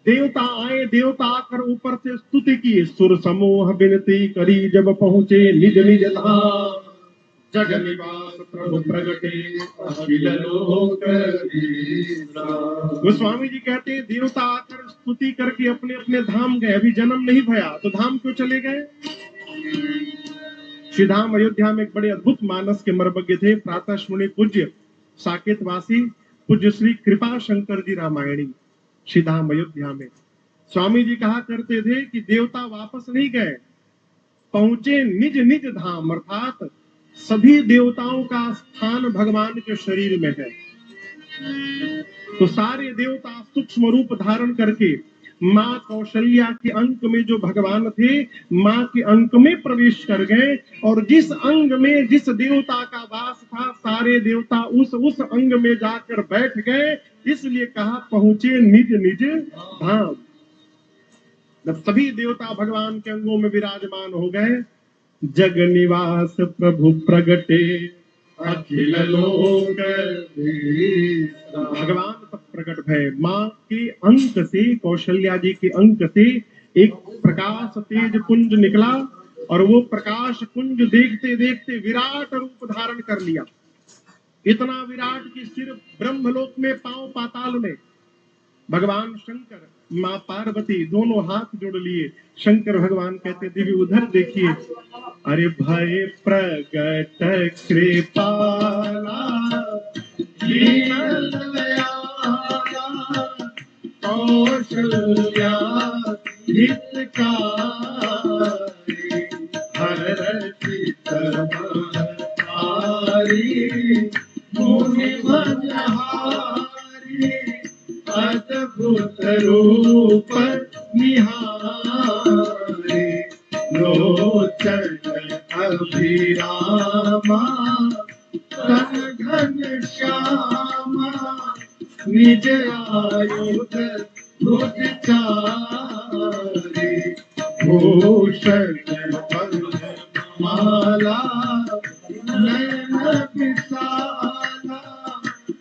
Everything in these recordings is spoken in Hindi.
देवता आए, देवता आकर ऊपर से स्तुति की, सुर समूह विनती करी, जब पहुंचे निज निज धाम, जग निवास प्रभु प्रगटे अखिल लोक विश्राम। गोस्वामी जी कहते हैं देवता आकर स्तुति करके अपने अपने धाम गए, अभी जन्म नहीं भया तो धाम क्यों चले गए? श्री धाम अयोध्या में एक बड़े अद्भुत मानस के मर्मज्ञ थे, प्रातः मुनि पूज्य साकेतवासी पूज्य श्री कृपा शंकर जी रामायणी। श्री धाम अयोध्या में स्वामी जी कहा करते थे कि देवता वापस नहीं गए, पहुंचे निज निज धाम, अर्थात सभी देवताओं का स्थान भगवान के शरीर में है। तो सारे देवता सूक्ष्म रूप धारण करके माँ कौशल्या के अंक में जो भगवान थे, माँ के अंक में प्रवेश कर गए, और जिस अंग में जिस देवता का वास था, सारे देवता उस अंग में जाकर बैठ गए। इसलिए कहा पहुंचे निज निज धाम। जब सभी देवता भगवान के अंगों में विराजमान हो गए, जग निवास प्रभु प्रगटे अखिल लोक भगवान तब प्रकट भय। माँ के अंक से, कौशल्या जी के अंक से एक प्रकाश तेज पुंज निकला, और वो प्रकाश पुंज देखते देखते विराट रूप धारण कर लिया। इतना विराट कि सिर ब्रह्मलोक में, पांव पाताल में। भगवान शंकर माँ पार्वती दोनों हाथ जोड़ लिए। शंकर भगवान कहते देवी उधर देखिए, अरे भय प्रगट कृपाला कौशल्या हितकारी हर्षित मुनि मनहारी अद्भुत रूप निहारे लोचन अभिरामा तन घन श्यामा निज आयुध भुज चारे भूषण माला नयन विशाला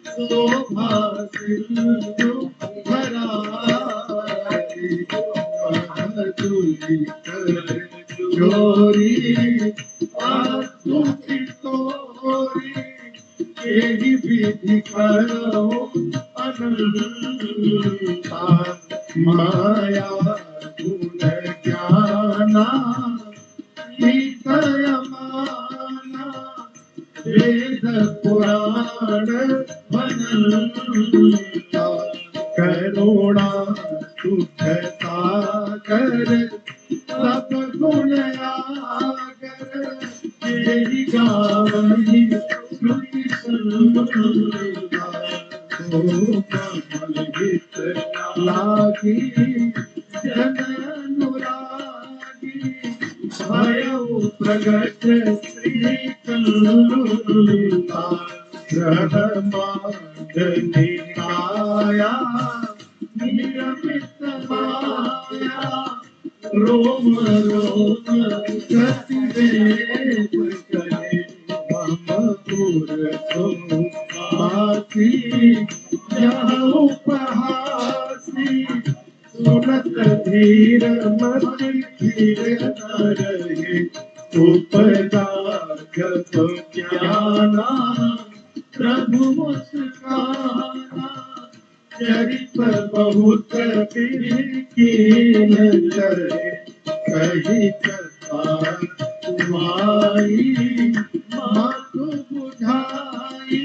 शोभा सिंधु भरारी मधुरी कर चोरी आसुति तोरी यही विधि करो अनंता माया गुण ज्ञाना विषय माना वेद पुराण मनंता करुणा सुख सागर सब गुण आगर यही गावहि श्रुति सुनता तो कमल हित लागी जन अनुरागी भयउ प्रगट श्री कंता ब्रह्मांड निकाया निरमित माया रोम रोम प्रतिवेद करे मम पुर सुहासी यह उपहासी सुनत धीर मति धीर न रहे उपजा जप ज्ञाना प्रभु मुस्काना चरित बहुत कीन करे कही कथा तुम्हारी मातु बुझाई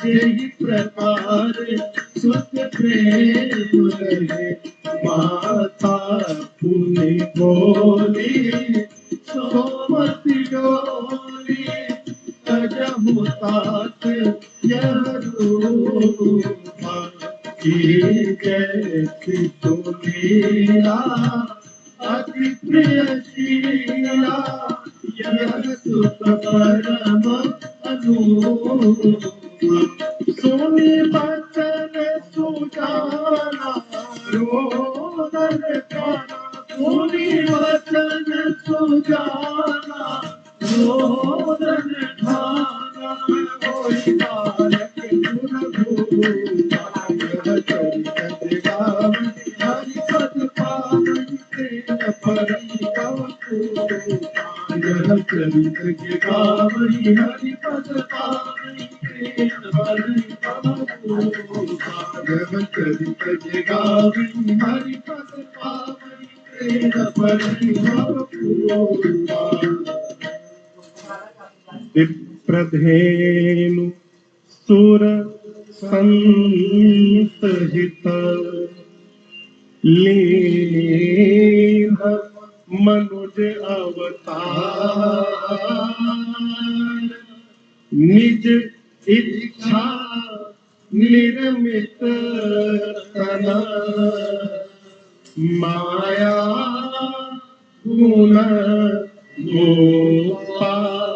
यही प्रकार सुख प्रेम रहे माता पुण्य बोली सोमति डोली अजहुतात यह रूपा की जैसी तुमीरा अति प्रिय शीला यह सुख परम अनुपमा सुनि बचन सुजाना रोदन गाना सुनि वचन सुजाना रोदन ठाना होई बालक सुरभ यह चरित गावई हरि पद पावई प्रेम परिपक्व। यह चरित गावई हरि पद पावई प्रेम परिपक्व। यह चरित गावई हरि पद पावई प्रेम परिपक्व। विप्रधेनु सुर संत हित लीन मनुज अवतार। निज इच्छा निर्मित तन माया गुण गोपाल।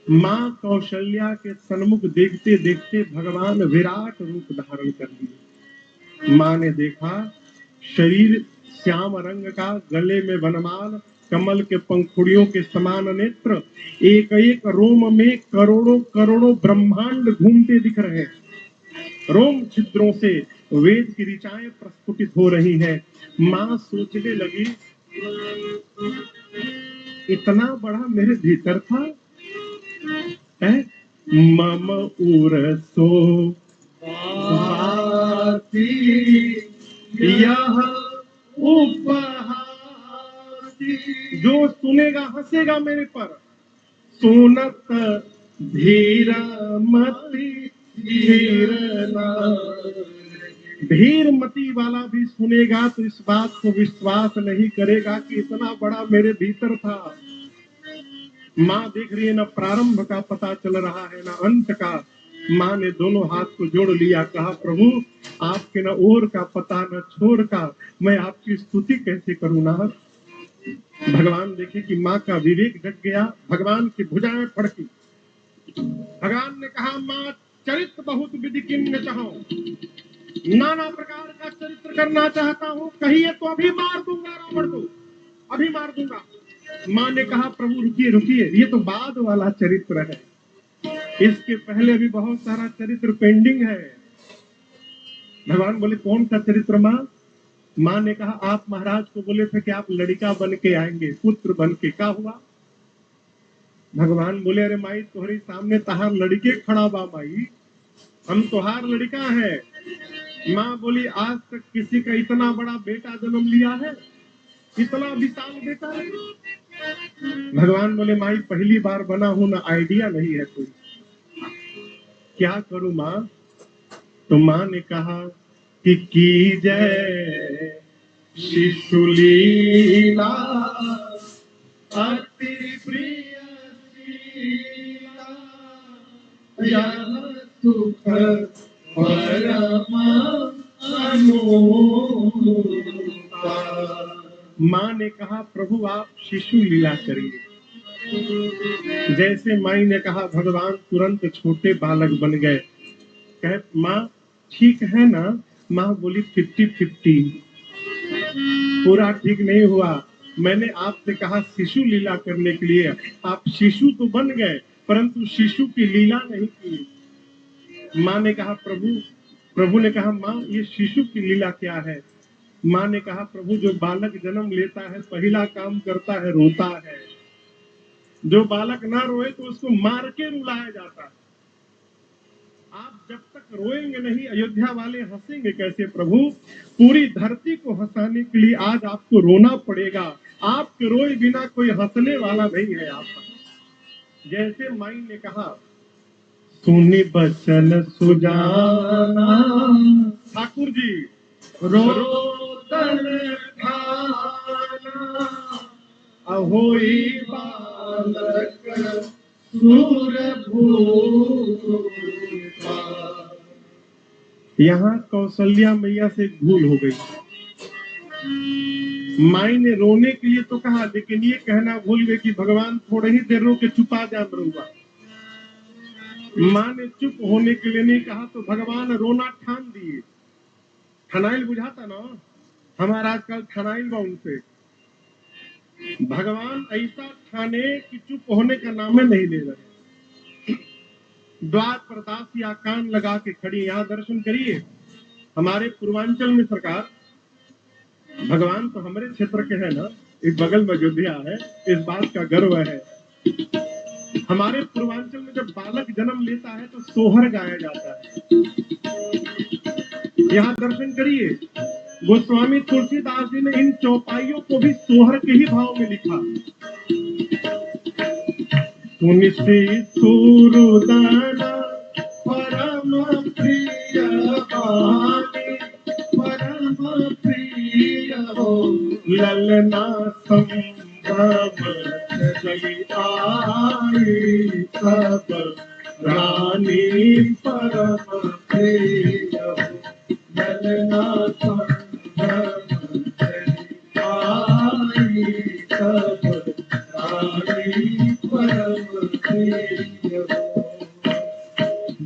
माँ कौशल्या के सन्मुख देखते देखते भगवान विराट रूप धारण कर लिए। माँ ने देखा शरीर श्याम रंग का, गले में वनमाल, कमल के पंखुड़ियों के समान नेत्र, एक एक रोम में करोड़ों करोड़ों ब्रह्मांड घूमते दिख रहे हैं। रोम छिद्रों से वेद की ऋचाएं प्रस्फुटित हो रही हैं। माँ सोचने लगी, इतना बड़ा मेरे भीतर था है? मम उरसो वासी यह उपहासी। जो सुनेगा हंसेगा मेरे पर। सुनत धीर मति धीर धीर मति वाला भी सुनेगा तो इस बात को विश्वास नहीं करेगा कि इतना बड़ा मेरे भीतर था। माँ देख रही है, ना प्रारंभ का पता चल रहा है ना अंत का। माँ ने दोनों हाथ को जोड़ लिया, कहा प्रभु आपके न ओर का पता न छोर का, मैं आपकी स्तुति कैसे करूं ना। भगवान देखे कि माँ का विवेक जग गया, भगवान की भुजाएं फड़की। भगवान ने कहा, माँ चरित्र बहुत विधि किन्ह चाहो, नाना प्रकार का चरित्र करना चाहता हूँ, कहिए तो अभी मार दूंगा रावण को, अभी मार दूंगा। माँ ने कहा प्रभु रुकिए रुकिए, ये तो बाद वाला चरित्र है, इसके पहले अभी बहुत सारा चरित्र पेंडिंग है। भगवान बोले कौन सा चरित्र माँ? माँ ने कहा आप महाराज को बोले थे कि आप लड़का बन के आएंगे, पुत्र बन के, क्या हुआ? भगवान बोले अरे माई तुम्हारे सामने तहार लड़के खड़ा बा माई, हम तुहार लड़का है। माँ बोली आज तक किसी का इतना बड़ा बेटा जन्म लिया है, इतना विशाल बेटा है? भगवान बोले माई पहली बार बना हूं ना, आइडिया नहीं है कोई, क्या करूं माँ? तो माँ ने कहा कि जय शिशु लीला अति प्रिय शीला, यह सुख परम अनूठा। माँ ने कहा प्रभु आप शिशु लीला करिए। जैसे माई ने कहा भगवान तुरंत छोटे बालक बन गए। कहे माँ ठीक है ना? माँ बोली 50-50, पूरा ठीक नहीं हुआ। मैंने आपसे कहा शिशु लीला करने के लिए, आप शिशु तो बन गए परंतु शिशु की लीला नहीं की। माँ ने कहा प्रभु ने कहा माँ ये शिशु की लीला क्या है? माँ ने कहा प्रभु जो बालक जन्म लेता है पहला काम करता है रोता है, जो बालक ना रोए तो उसको मार के रुलाया जाता है। आप जब तक रोएंगे नहीं अयोध्या वाले हंसेंगे कैसे प्रभु? पूरी धरती को हंसाने के लिए आज आपको रोना पड़ेगा, आपके रोए बिना कोई हंसने वाला नहीं है आप। जैसे माई ने कहा सुनी बचन सुजाना, ठाकुर जी रोदन खाना, अहोई बालक सूरभूपा। यहाँ कौशल्या मैया से भूल हो गई। माई ने रोने के लिए तो कहा लेकिन ये कहना भूल गए कि भगवान थोड़े ही देर रो के चुपा जा रहूंगा। माँ ने चुप होने के लिए नहीं कहा तो भगवान रोना ठान दिए। ठनाइल बुझाता ना, हमारा आजकल ठनाइल बा उनसे। भगवान ऐसा ठाने कि चुप होने का नाम नहीं ले रहे। द्वार पर दासियां कान लगा के खड़ी, यहाँ दर्शन करिए। हमारे पूर्वांचल में सरकार, भगवान तो हमारे क्षेत्र के है ना, इस बगल में अयोध्या है, इस बात का गर्व है। हमारे पूर्वांचल में जब बालक जन्म लेता है तो सोहर गाया जाता है। यहाँ दर्शन करिए, गोस्वामी तुलसीदास जी ने इन चौपाइयों को भी सोहर के ही भाव में लिखा। सुनिश्री सुरुदाना परम प्रिय वाणी, परम प्रिय हो ललना संभ्रम जय आई सब रानी, परम प्रिय हो ललना संभ्रम जय आई सब रानी, परम प्रिय हो।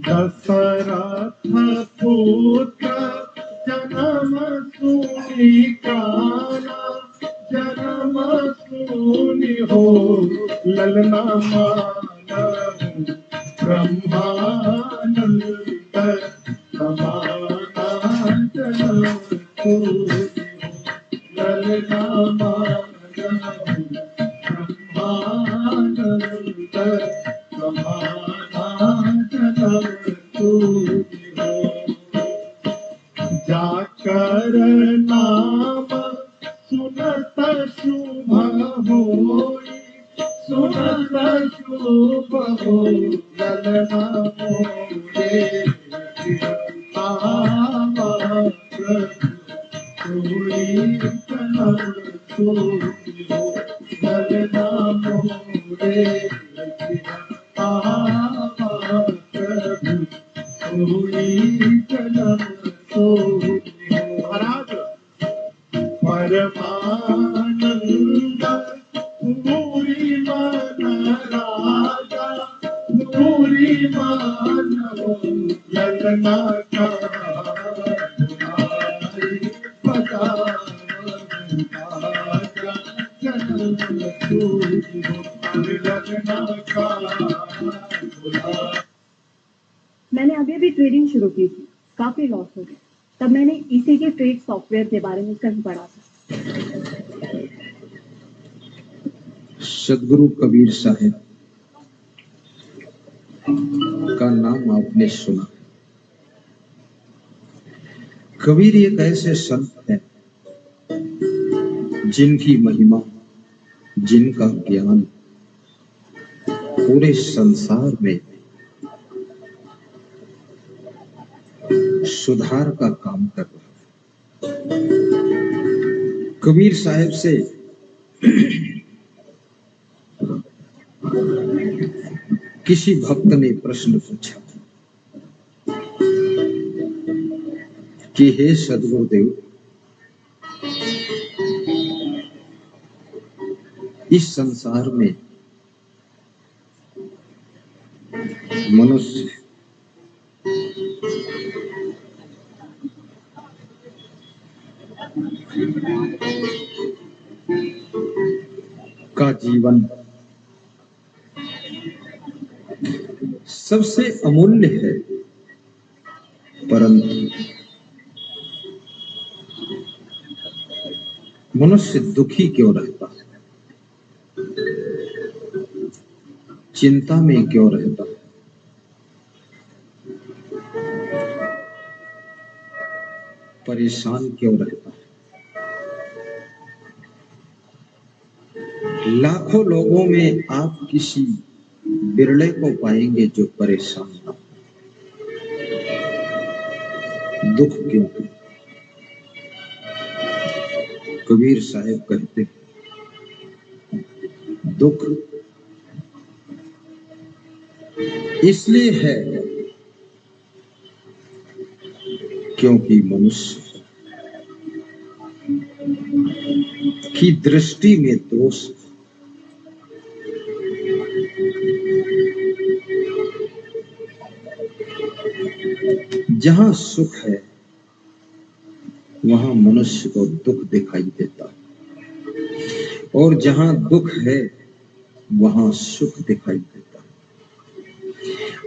दशरथ पुत्र जन्म सुनि काना, जन्म सुनि हो ललना मानव ब्रह्मानंद समाना, जन्म सुनि हो ललना मानव ब्रह्मानंद समाना, जन्म सुनि हो। जाकर नाम सुनत शुभ होई, सुनत शुभ हो ललना मोरे आवा प्रभु कलम सुनि हो ललना मोरे आवा प्रभु कलम सुनि हो। महाराज परमानंद पूरी मन राजा, पूरी मानव ललना का राजा, जन्म सुनि हो ललना का। मैंने अभी अभी ट्रेडिंग शुरू की थी, काफी लॉस हो गया। तब मैंने ईसी के ट्रेड सॉफ्टवेयर के बारे में कहीं पढ़ा था। सदगुरु कबीर साहब का नाम आपने सुना। कबीर एक ऐसे संत हैं जिनकी महिमा, जिनका ज्ञान पूरे संसार में सुधार का काम कर रहा है। कबीर साहब से किसी भक्त ने प्रश्न पूछा कि हे सदगुरुदेव, इस संसार में मनुष्य का जीवन सबसे अमूल्य है, परंतु मनुष्य दुखी क्यों रहता है, चिंता में क्यों रहता है, परेशान क्यों रहता है। लाखों लोगों में आप किसी बिरले को पाएंगे जो परेशान ना हो। दुख क्यों? कबीर साहब कहते दुख इसलिए है क्योंकि मनुष्य की दृष्टि में दोष, जहां सुख है वहां मनुष्य को दुख दिखाई देता है, और जहां दुख है वहां सुख दिखाई देता है।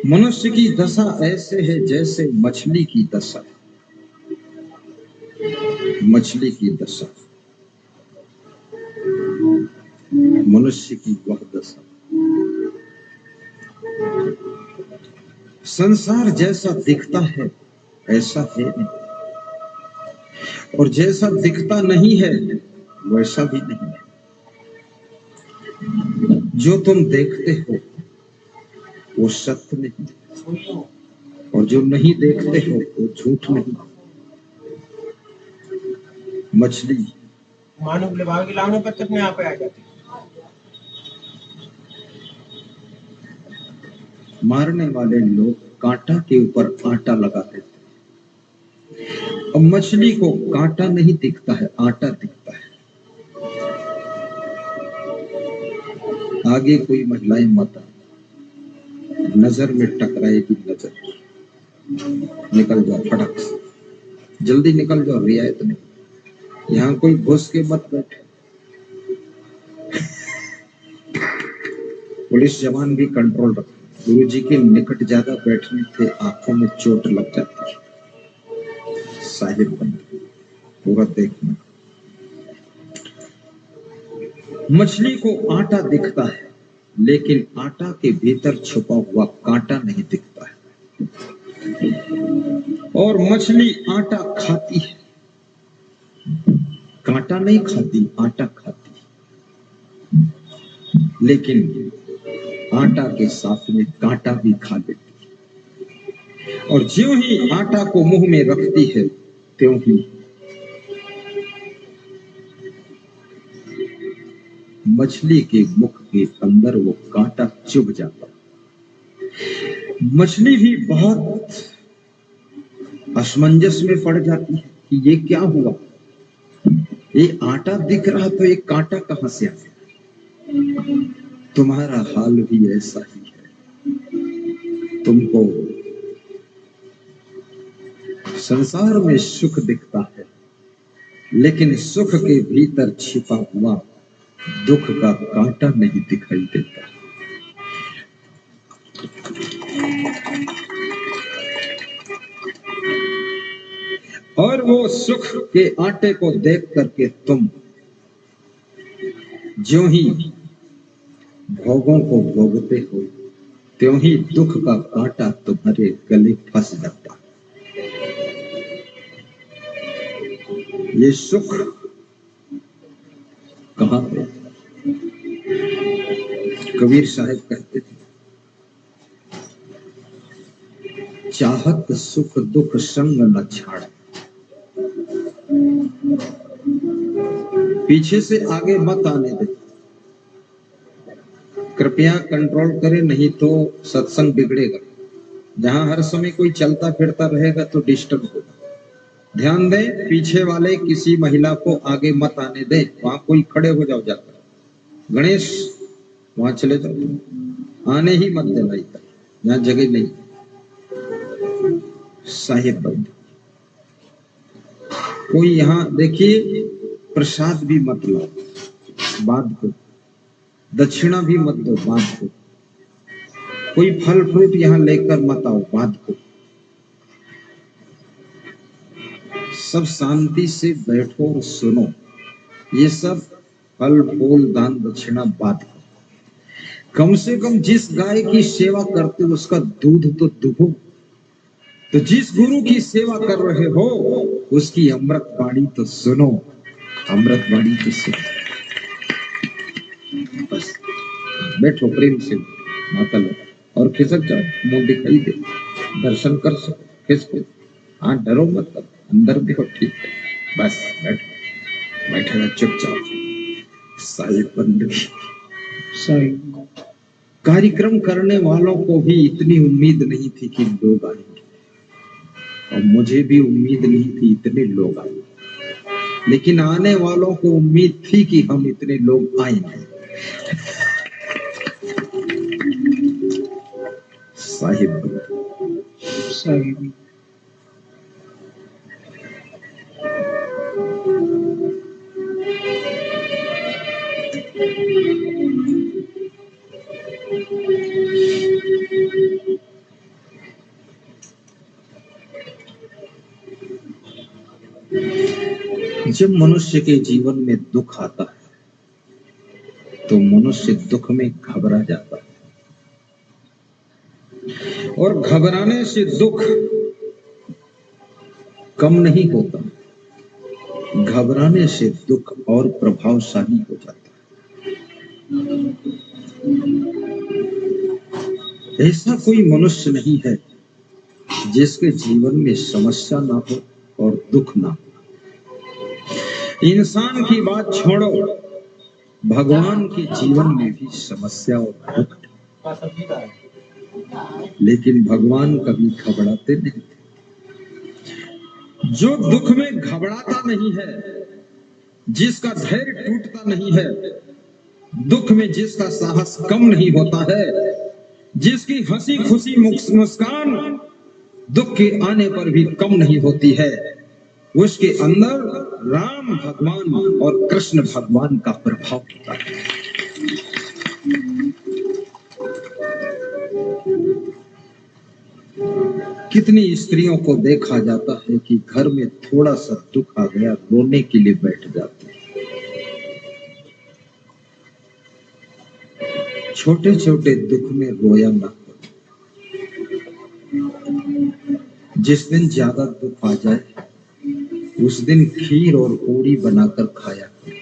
मनुष्य की दशा ऐसे है जैसे मछली की दशा। मछली की दशा, मनुष्य की वह दशा। संसार जैसा दिखता है ऐसा है नहीं, और जैसा दिखता नहीं है वैसा भी नहीं है। जो तुम देखते हो वो सत्य नहीं, और जो नहीं देखते हो वो झूठ नहीं। मछली मानव विभाग लाने पर कितने यहाँ पे आ जाते। मारने वाले लोग कांटा के ऊपर आटा लगाते थे। अब मछली को कांटा नहीं दिखता है, आटा दिखता है। आगे कोई महिलाएं मत आए, नजर में टकराएगी नजर। निकल जाओ फटक से, जल्दी निकल जाओ, रियायत नहीं। यहाँ कोई घुस के मत बैठे। पुलिस जवान भी कंट्रोल रखे। गुरु जी के निकट ज्यादा बैठने से आंखों में चोट लग जाती है। साहिब बंद पूरा देखना। मछली को आटा दिखता है, लेकिन आटा के भीतर छुपा हुआ कांटा नहीं दिखता है। और मछली आटा खाती है, कांटा नहीं खाती, आटा खाती है। लेकिन आटा के साथ में कांटा भी खा लेती है। और ज्यों ही आटा को मुंह में रखती है त्यों ही मछली के मुख के अंदर वो कांटा चुभ जाता। मछली भी बहुत असमंजस में पड़ जाती है कि ये क्या हुआ, ये आटा दिख रहा तो ये कांटा कहां से आ गया। तुम्हारा हाल भी ऐसा ही है। तुमको संसार में सुख दिखता है, लेकिन सुख के भीतर छिपा हुआ दुख का कांटा नहीं दिखाई देता। और वो सुख के आटे को देख करके तुम ज्यों ही भोगों को भोगते हो त्यों ही दुख का कांटा तुम्हारे गले फंस जाता। ये सुख कहां पे? कबीर साहब कहते थे, चाहत सुख दुख संग न छाड़। पीछे से आगे मत आने दे, कृपया कंट्रोल करें, नहीं तो सत्संग बिगड़ेगा। जहां हर समय कोई चलता फिरता रहेगा तो डिस्टर्ब होगा। ध्यान दें, पीछे वाले किसी महिला को आगे मत आने दें। वहां कोई खड़े हो जाओ जाकर। गणेश वहां चले जाओ, आने ही मत देना इधर, यहाँ जगह नहीं। साहिब बंद कोई यहाँ देखिए, प्रसाद भी मत लो बाद को, दक्षिणा भी मत दो बाद को, कोई फल फ्रूट यहाँ लेकर मत आओ बाद को। सब शांति से बैठो और सुनो। ये सब फल फूल दान दक्षिणा बाद को। कम से कम जिस गाय की सेवा करते हो उसका दूध तो दुहो। तो जिस गुरु की सेवा कर रहे हो उसकी अमृत वाणी तो सुनो, अमृत वाणी तो सुनो। बस बैठो प्रेम से माता लो और खिसक जाओ, मुंह दिखाई दे, दर्शन कर सको, खिसको। हाँ डरो मत, तब अंदर देखो, ठीक है, बस बैठो, बैठे चुपचाप। साहिब बंदगी साहिब। कार्यक्रम करने वालों को भी इतनी उम्मीद नहीं थी कि लोग आएंगे, और मुझे भी उम्मीद नहीं थी इतने लोग आएंगे, लेकिन आने वालों को उम्मीद थी कि हम इतने लोग आएंगे। साहिब साहिब जब मनुष्य के जीवन में दुख आता है तो मनुष्य दुख में घबरा जाता है, और घबराने से दुख कम नहीं होता, घबराने से दुख और प्रभावशाली हो जाता है। ऐसा कोई मनुष्य नहीं है जिसके जीवन में समस्या ना हो और दुख ना हो। इंसान की बात छोड़ो, भगवान के जीवन में भी समस्या और दुख, लेकिन भगवान कभी घबराते नहीं थे। जो दुख में घबराता नहीं है, जिसका धैर्य टूटता नहीं है, दुख में जिसका साहस कम नहीं होता है, जिसकी हंसी खुशी मुस्कान दुख के आने पर भी कम नहीं होती है, उसके अंदर राम भगवान और कृष्ण भगवान का प्रभाव होता है। कितनी स्त्रियों को देखा जाता है कि घर में थोड़ा सा दुख आ गया रोने के लिए बैठ जाती है। छोटे छोटे दुख में रोया ना करो। जिस दिन ज्यादा दुख आ जाए उस दिन खीर और पूरी बनाकर खाया करो।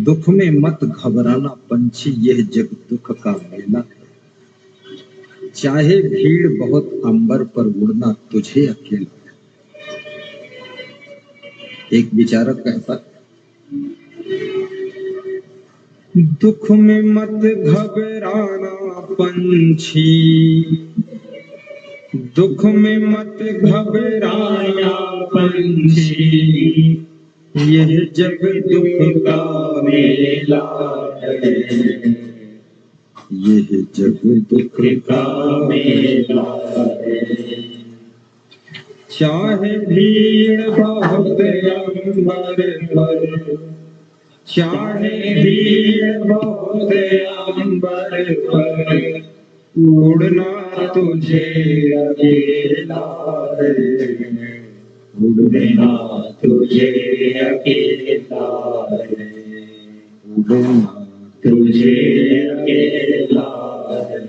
दुख में मत घबराना पंछी, यह जग दुख का मेला है। चाहे भीड़ बहुत अंबर पर उड़ना तुझे अकेला। एक विचारक कहता, दुख में मत घबराना पंछी, दुख में मत घबराना पंछी, यह जग दुख का मेला है, यह जग दुख का मेला है। चाहे भीड़ बहुत अंबर पर, चाहे भीड़ बहुत अंबर पर, उड़ना तुझे अकेला है, उड़ना तुझे अकेला है, उड़ना तुझे अकेला है।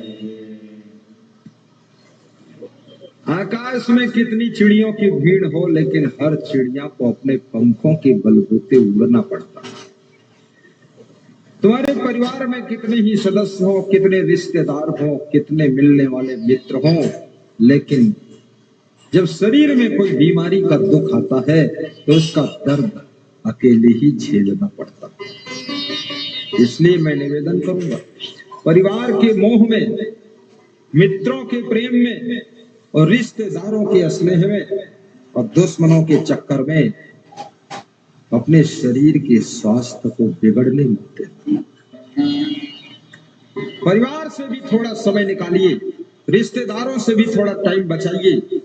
आकाश में कितनी चिड़ियों की भीड़ हो, लेकिन हर चिड़िया को अपने पंखों के बलबूते उड़ना पड़ता है। तुम्हारे परिवार में कितने ही सदस्य हो, कितने रिश्तेदार हो, कितने मिलने वाले मित्र हो, लेकिन जब शरीर में कोई बीमारी का दुख आता है तो उसका दर्द अकेले ही झेलना पड़ता है। इसलिए मैं निवेदन करूंगा, परिवार के मोह में, मित्रों के प्रेम में और रिश्तेदारों के स्नेह में और दुश्मनों के चक्कर में अपने शरीर के स्वास्थ्य को बिगड़ने मत देना। परिवार से भी थोड़ा समय निकालिए, रिश्तेदारों से भी थोड़ा टाइम बचाइए,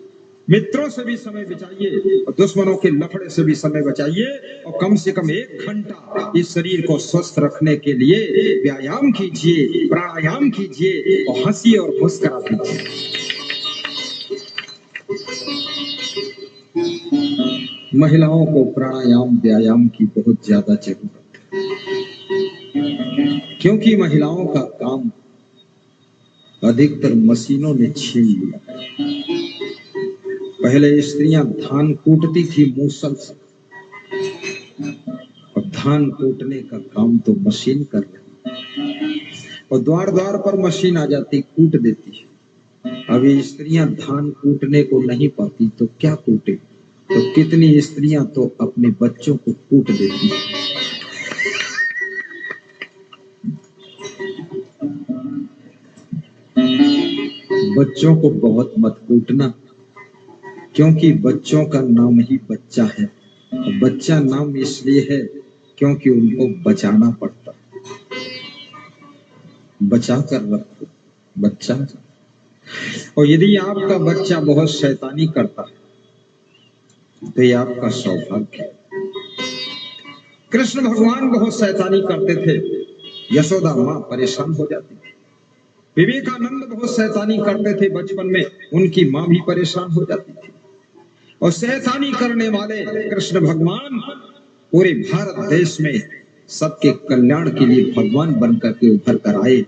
मित्रों से भी समय बचाइए और दुश्मनों के लफड़े से भी समय बचाइए, और कम से कम 1 घंटा इस शरीर को स्वस्थ रखने के लिए व्यायाम कीजिए, प्राणायाम कीजिए और हंसी और मुस्कुरा दीजिए। महिलाओं को प्राणायाम व्यायाम की बहुत ज्यादा जरूरत है, क्योंकि महिलाओं का काम अधिकतर मशीनों ने छीन लिया। पहले स्त्रियां धान कूटती थी मूसल से, और धान कूटने का काम तो मशीन कर रही, और द्वार द्वार पर मशीन आ जाती, कूट देती है। अभी स्त्रियां धान कूटने को नहीं पाती तो क्या कूटे, तो कितनी स्त्रियां तो अपने बच्चों को कूट देती हैं। बच्चों को बहुत मत कूटना, क्योंकि बच्चों का नाम ही बच्चा है, और बच्चा नाम इसलिए है क्योंकि उनको बचाना पड़ता। बचा कर रखो बच्चा। और यदि आपका बच्चा बहुत शैतानी करता है तो ये आपका सौभाग्य है। कृष्ण भगवान बहुत शैतानी करते थे, यशोदा मां परेशान हो जाती थी। विवेकानंद बहुत शैतानी करते थे बचपन में, उनकी माँ भी परेशान हो जाती थी। और शैतानी करने वाले कृष्ण भगवान पूरे भारत देश में सबके कल्याण के लिए भगवान बनकर के उभर कर आए।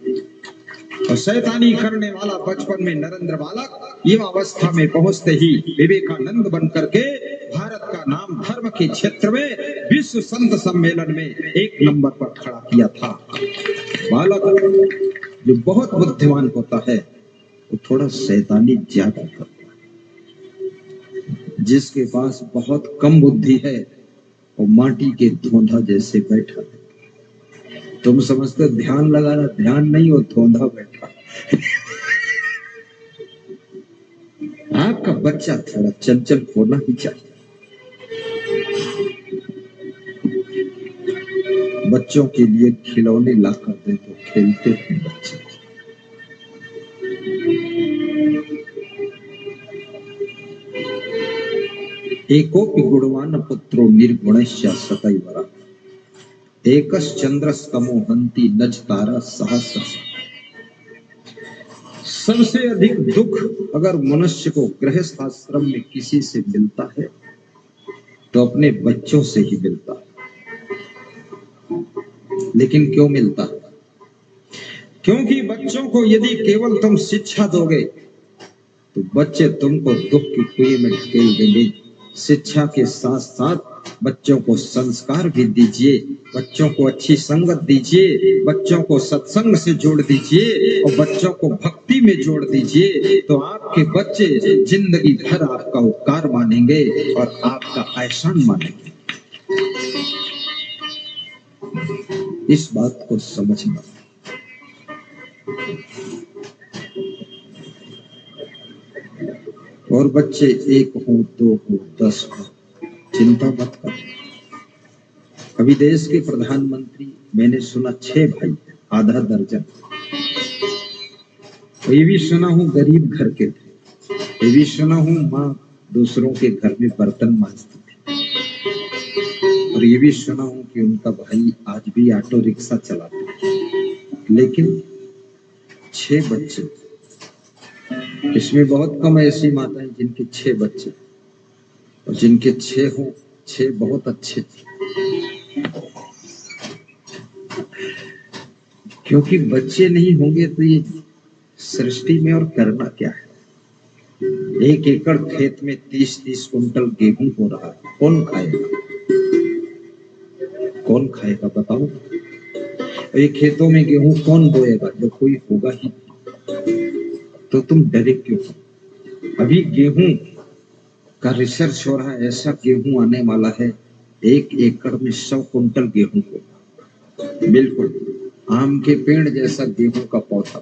और शैतानी करने वाला बचपन में नरेंद्र बालक युवावस्था में पहुंचते ही विवेकानंद बनकर के भारत का नाम धर्म के क्षेत्र में विश्व संत सम्मेलन में 1 नंबर पर खड़ा किया था। बालक जो बहुत बुद्धिमान होता है वो थोड़ा शैतानी ज्यादा करता है, जिसके पास बहुत कम बुद्धि है वो माटी के धोंधा जैसे बैठा है। तुम समझते ध्यान लगा रहा, ध्यान नहीं, वो धोंधा बैठा। आपका बच्चा थोड़ा चंचल होना ही चाहिए। बच्चों के लिए खिलौने ला कर दे तो खेलते हैं बच्चे। एकोपि गुणवान पुत्रो निर्गुणस्य सतैवरा, एकश्चंद्रस्तमो हन्ति नच तारा सहस्र। सबसे अधिक दुख अगर मनुष्य को गृहस्थ आश्रम में किसी से मिलता है तो अपने बच्चों से ही मिलता है। लेकिन क्यों मिलता है? क्योंकि बच्चों को यदि केवल तुम शिक्षा दोगे तो बच्चे तुमको दुख की कुएं में ढकेल देंगे। शिक्षा के साथ साथ बच्चों को संस्कार भी दीजिए, बच्चों को अच्छी संगत दीजिए, बच्चों को सत्संग से जोड़ दीजिए और बच्चों को भक्ति में जोड़ दीजिए, तो आपके बच्चे जिंदगी भर आपका उपकार मानेंगे और आपका एहसान मानेंगे। इस बात को समझना। और बच्चे 1 हो 2 हो 10 हो, चिंता मत कर। अभी देश के प्रधानमंत्री मैंने सुना 6 भाई, आधा दर्जन। ये भी सुना हूं गरीब घर के थे, ये भी सुना हूं माँ दूसरों के घर में बर्तन मांजती थी, और ये भी सुना हूं कि उनका भाई आज भी ऑटो रिक्शा चलाता है। लेकिन 6 बच्चे, इसमें बहुत कम ऐसी माताएं जिनके 6 बच्चे, और जिनके 6 हो 6 बहुत अच्छे थे। क्योंकि बच्चे नहीं होंगे तो ये सृष्टि में और करना क्या है। 1 एकड़ खेत में 30-30 कुंटल गेहूं हो रहा है, कौन खाएगा? कौन खाएगा बताओ? ये खेतों में गेहूं कौन बोएगा जब कोई होगा ही? तो तुम डरे क्यों? अभी गेहूं का रिसर्च हो रहा है, ऐसा गेहूं आने वाला है 1 एकड़ में 100 कुंटल गेहूं होगा। बिल्कुल आम के पेड़ जैसा गेहूं का पौधा।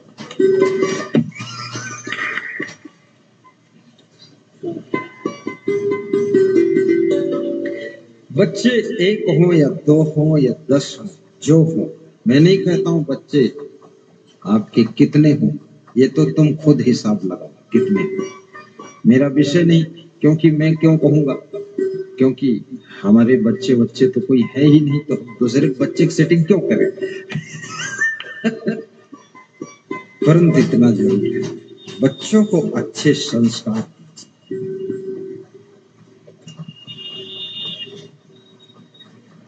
बच्चे 1 हो या 2 हो या 10 हो, जो हो, मैं नहीं कहता हूं बच्चे आपके कितने हो, ये तो तुम खुद हिसाब लगाओ कितने हो, मेरा विषय नहीं। क्योंकि मैं क्यों कहूंगा? क्योंकि हमारे बच्चे तो कोई है ही नहीं, तो हम दूसरे बच्चे की सेटिंग क्यों करें? परंतु इतना जरूर है, बच्चों को अच्छे संस्कार दीजिए।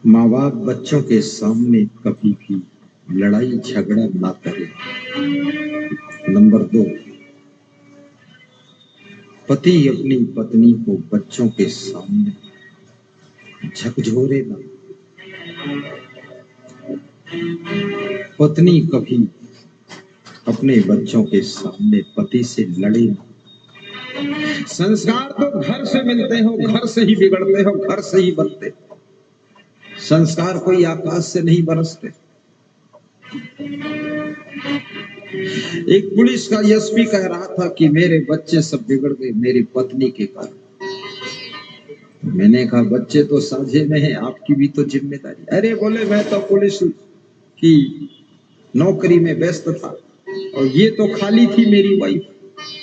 माँ बाप बच्चों के सामने कभी भी लड़ाई झगड़ा ना करे। नंबर 2, पति अपनी पत्नी को बच्चों के सामने झकझोरे ना। पत्नी कभी अपने बच्चों के सामने पति से लड़े ना। संस्कार तो घर से मिलते हो, घर से ही बिगड़ते हो, घर से ही बनते। संस्कार कोई आकाश से नहीं बरसते। एक पुलिस का एसपी कह रहा था कि मेरे बच्चे सब बिगड़ गए मेरी पत्नी के कारण। मैंने कहा बच्चे तो साझे में है, आपकी भी तो जिम्मेदारी। अरे बोले मैं तो पुलिस की नौकरी में व्यस्त था और ये तो खाली थी मेरी वाइफ,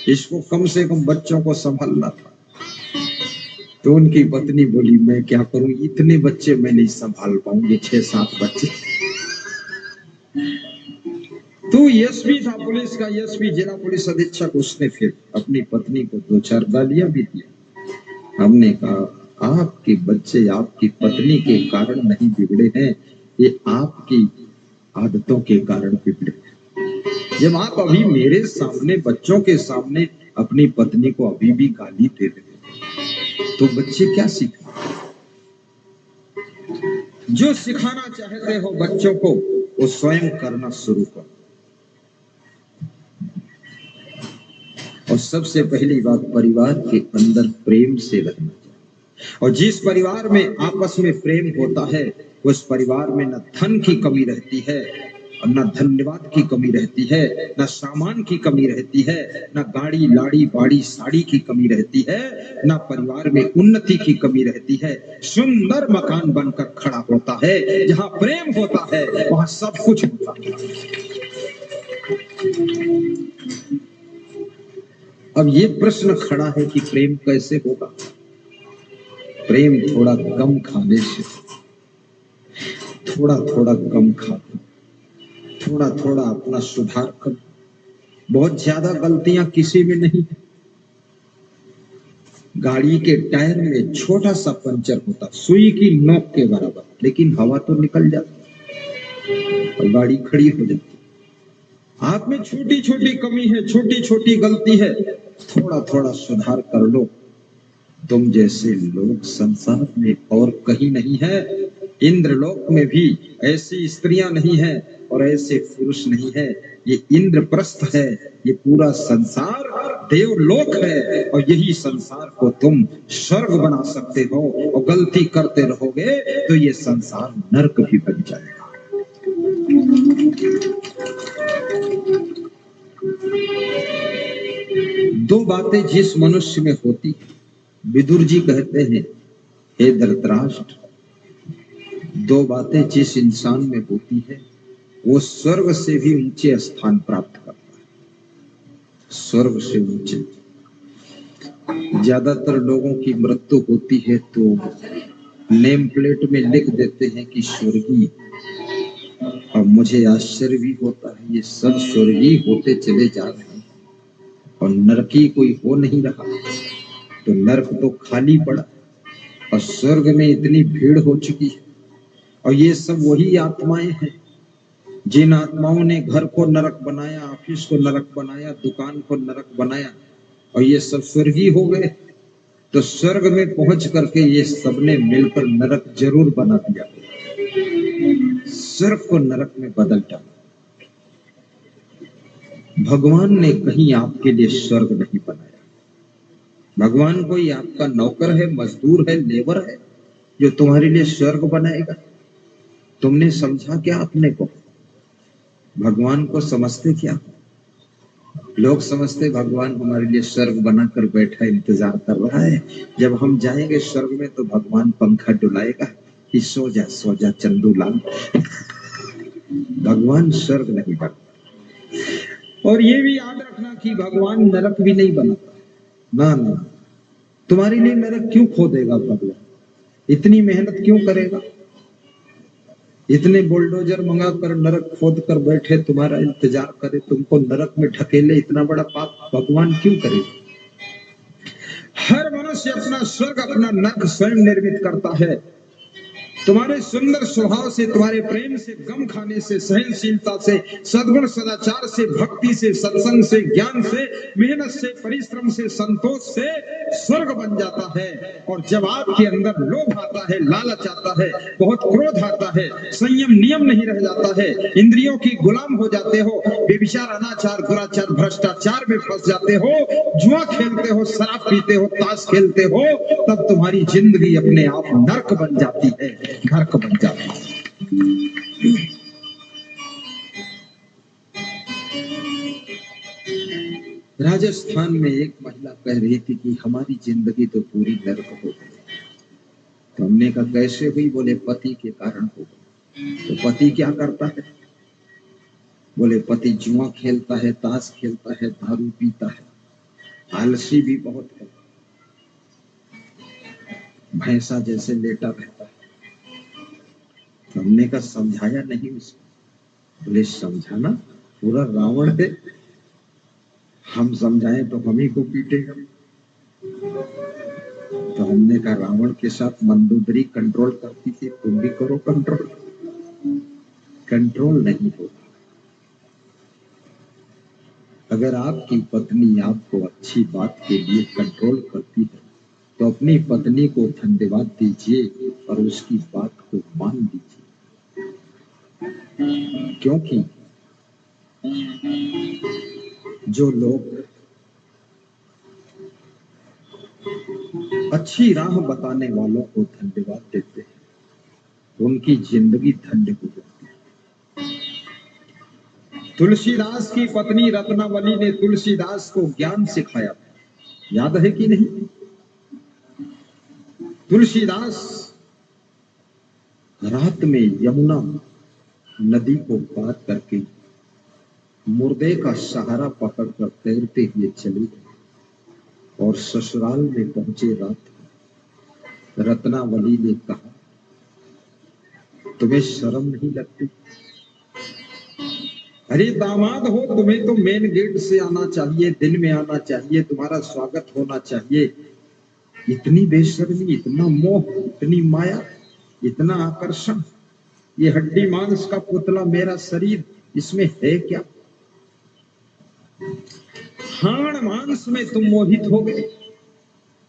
इसको कम से कम बच्चों को संभालना था। तो उनकी पत्नी बोली मैं क्या करूं, इतने बच्चे मैं नहीं संभाल पाऊंगी, 6-7 बच्चे। तू एसपी था, पुलिस का एसपी, जिला पुलिस अधीक्षक। उसने फिर अपनी पत्नी को 2-4 गालियां भी दी। हमने कहा आपके बच्चे आपकी पत्नी के कारण नहीं बिगड़े हैं, ये आपकी आदतों के कारण बिगड़े हैं। जब आप अभी मेरे सामने, बच्चों के सामने अपनी पत्नी को अभी भी गाली दे रहे हैं, तो बच्चे क्या सीखें? जो सिखाना चाहते हो बच्चों को, वो स्वयं करना शुरू करो। और सबसे पहली बात, परिवार के अंदर प्रेम से रहना चाहिए। और जिस परिवार में आपस में प्रेम होता है, उस परिवार में न धन की कमी रहती है, और न धन्यवाद की कमी रहती है, न सामान की कमी रहती है, न गाड़ी लाड़ी बाड़ी साड़ी की कमी रहती है, न परिवार में उन्नति की कमी रहती है। सुंदर मकान बनकर खड़ा होता है। जहां प्रेम होता है वहां सब कुछ होता है। अब ये प्रश्न खड़ा है कि प्रेम कैसे होगा? प्रेम थोड़ा कम खाने से, थोड़ा थोड़ा कम खा, थोड़ा थोड़ा अपना सुधार कर। बहुत ज्यादा गलतियां किसी में नहीं है। गाड़ी के टायर में छोटा सा पंचर होता, सुई की नोक के बराबर, लेकिन हवा तो निकल जाती और गाड़ी खड़ी हो जाती। आप में छोटी छोटी कमी है, छोटी छोटी गलती है, थोड़ा थोड़ा सुधार कर लो। तुम जैसे लोग संसार में और कहीं नहीं है। इंद्रलोक में भी ऐसी स्त्रियां नहीं है और ऐसे पुरुष नहीं है। ये इंद्रप्रस्थ है, ये पूरा संसार देवलोक है। और यही संसार को तुम स्वर्ग बना सकते हो। और गलती करते रहोगे तो ये संसार नरक भी बन जाएगा। दो बातें जिस मनुष्य में होती है, विदुर जी कहते हैं, हे धृतराष्ट्र, दो बातें जिस इंसान में होती है वो स्वर्ग से भी ऊंचे स्थान प्राप्त करता है। स्वर्ग से ऊंचे। ज्यादातर लोगों की मृत्यु होती है तो नेम प्लेट में लिख देते हैं कि स्वर्गीय। और मुझे आश्चर्य भी होता है, ये सब स्वर्गीय होते चले जा रहे हैं और नरकी कोई हो नहीं रहा। तो नरक तो खाली पड़ा और स्वर्ग में इतनी भीड़ हो चुकी है। और ये सब वही आत्माएं हैं जिन आत्माओं ने घर को नरक बनाया, ऑफिस को नरक बनाया, दुकान को नरक बनाया, और ये सब स्वर्गीय हो गए। तो स्वर्ग में पहुंच करके ये सबने मिलकर नरक जरूर बना दिया। स्वर्ग को नरक में बदल डाला। भगवान ने कहीं आपके लिए स्वर्ग नहीं बनाया। भगवान कोई आपका नौकर है, मजदूर है, लेबर है जो तुम्हारे लिए स्वर्ग बनाएगा? तुमने समझा क्या अपने को? भगवान को समझते क्या? लोग समझते भगवान हमारे लिए स्वर्ग बनाकर बैठा इंतजार कर रहा है। जब हम जाएंगे स्वर्ग में तो भगवान पंखा डुलाएगा कि सो जा चंदू लाल। भगवान स्वर्ग नहीं बनता। और ये भी याद रखना कि भगवान नरक भी नहीं बनाता। ना ना, तुम्हारे लिए नरक क्यों खोदेगा भगवान? इतनी मेहनत क्यों करेगा? इतने बुलडोजर मंगाकर नरक खोद कर बैठे, तुम्हारा इंतजार करे, तुमको नरक में ढकेले, इतना बड़ा पाप भगवान क्यों करेगा? हर मनुष्य अपना स्वर्ग अपना नरक स्वयं निर्मित करता है। तुम्हारे सुंदर स्वभाव से, तुम्हारे प्रेम से, गम खाने से, सहनशीलता से, सद्गुण सदाचार से, भक्ति से, सत्संग से, ज्ञान से, मेहनत से, परिश्रम से, संतोष से स्वर्ग बन जाता है। और जब आपके अंदर लोभ आता है, लालच आता है, बहुत क्रोध आता है, संयम नियम नहीं रह जाता है, इंद्रियों की गुलाम हो जाते हो, बेविचार अनाचार दुराचार भ्रष्टाचार में फंस जाते हो, जुआ खेलते हो, शराब पीते हो, ताश खेलते हो, तब तुम्हारी जिंदगी अपने आप नरक बन जाती है, नरक बन जाती है। राजस्थान में एक महिला कह रही थी कि हमारी जिंदगी तो पूरी नरक हो गई। तो हमने कहा कैसे हुई? बोले पति के कारण हो गई। तो पति क्या करता है? बोले पति जुआ खेलता है, ताश खेलता है, दारू पीता है, आलसी भी बहुत है, भैंसा जैसे लेटा रहता है। तो हमने कहा समझाया नहीं उसको? बोले समझाना, पूरा रावण है, हम समझाएं तो हम ही को पीटेगा। तो हमने कहा रावण के साथ मंदोदरी कंट्रोल करती थी, तुम भी करो कंट्रोल। कंट्रोल नहीं होगा। अगर आपकी पत्नी आपको अच्छी बात के लिए कंट्रोल करती है तो अपनी पत्नी को धन्यवाद दीजिए और उसकी बात को मान लीजिए, क्योंकि जो लोग अच्छी राह बताने वालों को धन्यवाद देते हैं उनकी जिंदगी धन्य हो जाती है। तुलसीदास की पत्नी रत्नावली ने तुलसीदास को ज्ञान सिखाया, याद है कि नहीं? तुलसीदास रात में यमुना नदी को पार करके मुर्दे का सहारा पकड़कर तैरते हुए चले गए और ससुराल में पहुंचे। रात रत्नावली ने कहा, तुम्हें शर्म नहीं लगती? अरे दामाद हो, तुम्हें तो मेन गेट से आना चाहिए, दिन में आना चाहिए, तुम्हारा स्वागत होना चाहिए। इतनी बेशर्मी, इतना मोह, इतनी माया, इतना आकर्षण, ये हड्डी मांस का पुतला मेरा शरीर, इसमें है क्या? हाड़ मांस में तुम मोहित हो गए।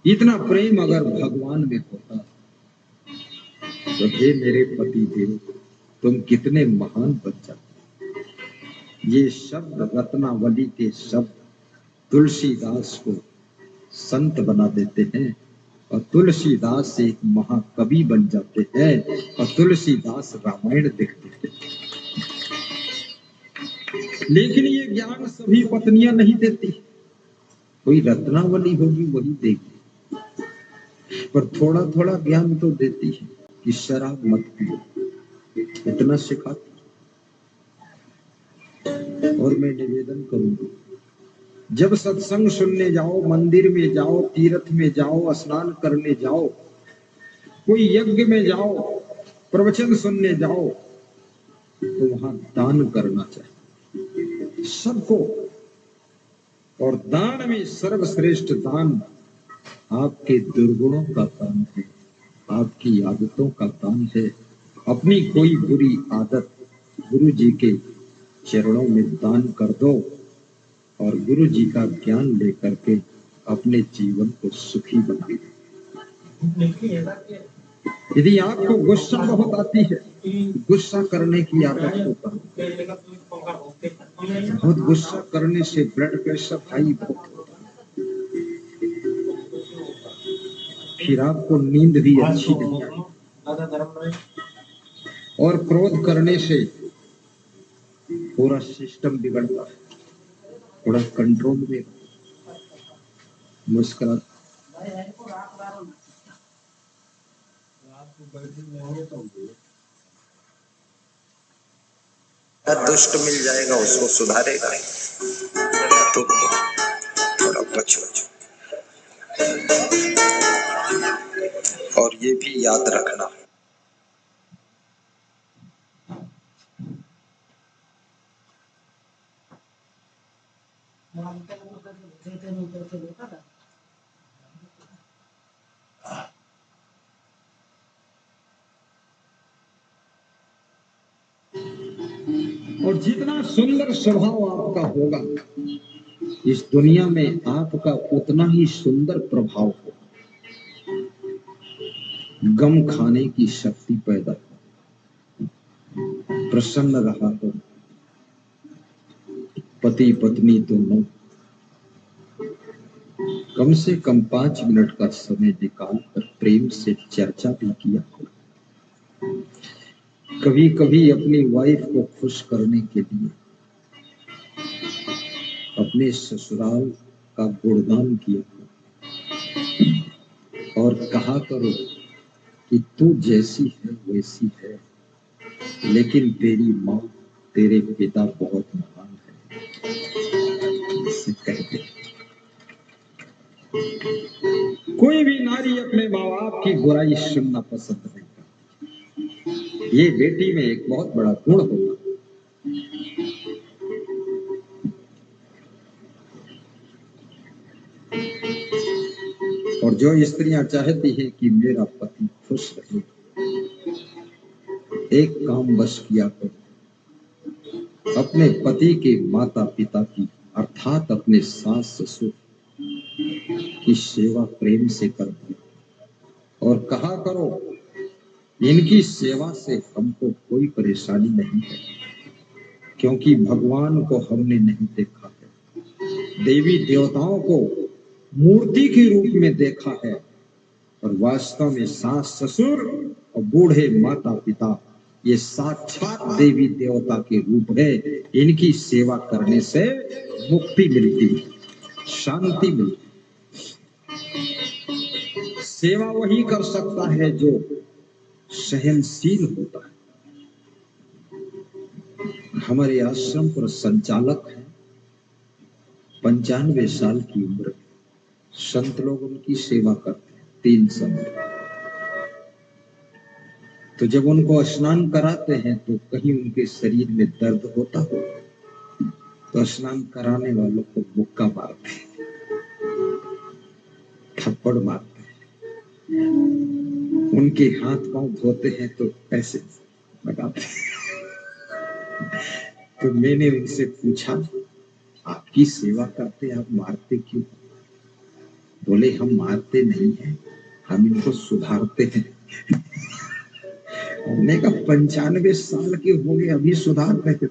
इतना प्रेम अगर भगवान में होता तो हे मेरे पति देव, तुम कितने महान बन जाते। ये शब्द रत्नावली के शब्द तुलसीदास को संत बना देते हैं और तुलसीदास एक महाकवि बन जाते हैं और तुलसीदास रामायण लिखते हैं। लेकिन ये ज्ञान सभी पत्नियां नहीं देती, कोई रत्नावली होगी वही देगी, पर थोड़ा थोड़ा ज्ञान तो देती है कि शराब मत पियो, इतना सिखाती। और मैं निवेदन करूंगा, जब सत्संग सुनने जाओ, मंदिर में जाओ, तीर्थ में जाओ, स्नान करने जाओ, कोई यज्ञ में जाओ, प्रवचन सुनने जाओ, तो वहां दान करना चाहिए सबको। और दान में सर्वश्रेष्ठ दान आपके दुर्गुणों का दान है, आपकी आदतों का दान है। अपनी कोई बुरी आदत गुरु जी के चरणों में दान कर दो और गुरु जी का ज्ञान लेकर के अपने जीवन को सुखी बनाइए। यदि आपको गुस्सा बहुत आती है, गुस्सा करने की आदत को करो। बहुत गुस्सा करने से ब्लड प्रेशर हाई बहुत होता है, फिर आपको नींद भी अच्छी नहीं आती। और क्रोध करने से पूरा सिस्टम बिगड़ता है। थोड़ा कंट्रोल में मुस्कुरा। दुष्ट मिल जाएगा, उसको सुधारेगा तो थोड़ा बचो। और ये भी याद रखना, और जितना सुंदर स्वभाव आपका होगा इस दुनिया में आपका उतना ही सुंदर प्रभाव होगा। गम खाने की शक्ति पैदा हो, प्रसन्न रहा हो, पति पत्नी दोनों कम से कम 5 मिनट का समय निकाल कर प्रेम से चर्चा भी किया हो। कभी कभी अपनी वाइफ को खुश करने के लिए अपने ससुराल का गुणगान किया और कहा करो कि तू जैसी है वैसी है, लेकिन तेरी माँ तेरे पिता बहुत महान है। इससे कहते कोई भी नारी अपने माँ बाप की बुराई सुनना पसंद नहीं करती। ये बेटी में एक बहुत बड़ा गुण होगा। जो स्त्रियां चाहती हैं कि मेरा पति खुश रहे, एक काम बस किया करो, अपने पति के माता पिता की अर्थात अपने सास ससुर की सेवा प्रेम से कर दो और कहा करो, इनकी सेवा से हमको कोई परेशानी नहीं है, क्योंकि भगवान को हमने नहीं देखा है, देवी देवताओं को मूर्ति के रूप में देखा है, और वास्तव में सास ससुर और बूढ़े माता पिता ये साक्षात देवी देवता के रूप है। इनकी सेवा करने से मुक्ति मिलती, शांति मिलती। सेवा वही कर सकता है जो सहनशील होता है। हमारे आश्रम पर संचालक है, 95 साल की उम्र, संत लोग उनकी सेवा करते हैं 3 समय। तो जब उनको स्नान कराते हैं तो कहीं उनके शरीर में दर्द होता हो तो स्नान कराने वालों को मुक्का मारते हैं, थप्पड़ मारते हैं, उनके हाथ पांव धोते हैं तो पैसे लगाते हैं। तो मैंने उनसे पूछा, आपकी सेवा करते आप मारते क्यों? बोले, हम मारते नहीं हैं, हम इनको सुधारते हैं। हमने कहा 95 साल के हो गए अभी सुधार रहे।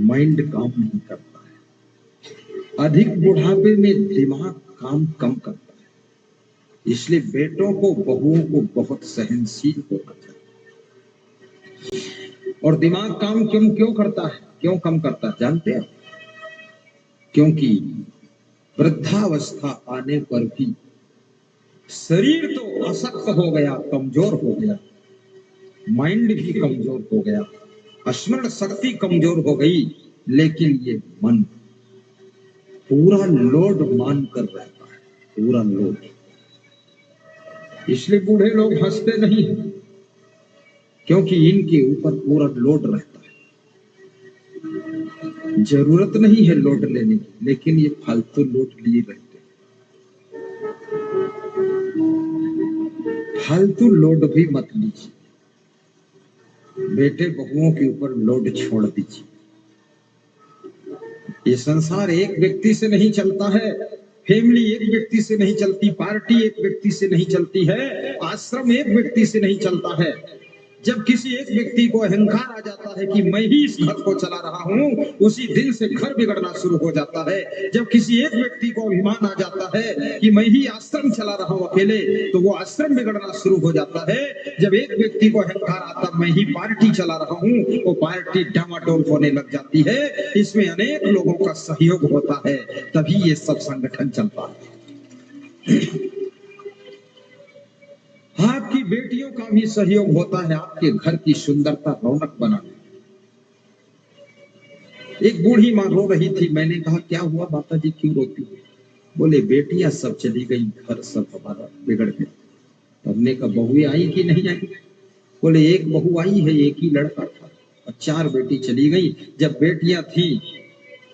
माइंड काम नहीं करता है, अधिक बुढ़ापे में दिमाग काम कम करता है, इसलिए बेटों को बहुओं को बहुत सहनशील होना चाहिए। और दिमाग काम क्यों करता है, क्यों कम करता है जानते हैं? क्योंकि वृद्धावस्था आने पर भी शरीर तो अशक्त हो गया, कमजोर हो गया, माइंड भी कमजोर हो गया, स्मरण शक्ति कमजोर हो गई, लेकिन ये मन पूरा लोड मान कर रहता है, पूरा लोड। इसलिए बूढ़े लोग हंसते नहीं हैं, क्योंकि इनके ऊपर पूरा लोड रहता है। जरूरत नहीं है लोड लेने की, लेकिन ये फालतू लोड लिए रहते हैं। फालतू लोड भी मत लीजिए, बेटे बहुओं के ऊपर लोड छोड़ दीजिए। ये संसार एक व्यक्ति से नहीं चलता है, फैमिली एक व्यक्ति से नहीं चलती, पार्टी एक व्यक्ति से नहीं चलती है, आश्रम एक व्यक्ति से नहीं चलता है। जब किसी एक व्यक्ति को अहंकार आ जाता है कि मैं ही इस घर को चला रहा हूं, उसी दिन से घर बिगड़ना शुरू हो जाता है। जब किसी एक व्यक्ति को अभिमान आ जाता है कि मैं ही आश्रम चला रहा हूं अकेले, तो वो आश्रम बिगड़ना शुरू हो जाता है। जब एक व्यक्ति को अहंकार आता मैं ही पार्टी चला रहा हूं, वो पार्टी डामाडोल होने लग जाती है। इसमें अनेक लोगों का सहयोग होता है, तभी ये सब संगठन चलता है। आपकी बेटियों का भी सहयोग होता है आपके घर की सुंदरता रौनक बनाने। एक बूढ़ी माँ रो रही थी, मैंने कहा क्या हुआ माता जी क्यों रोती है? बोले बेटियां सब चली गई, घर सब हमारा बिगड़ गया। हमने कहा बहुएं आई कि नहीं आई? बोले एक बहू आई है, एक ही लड़का था और 4 बेटी चली गई। जब बेटियां थी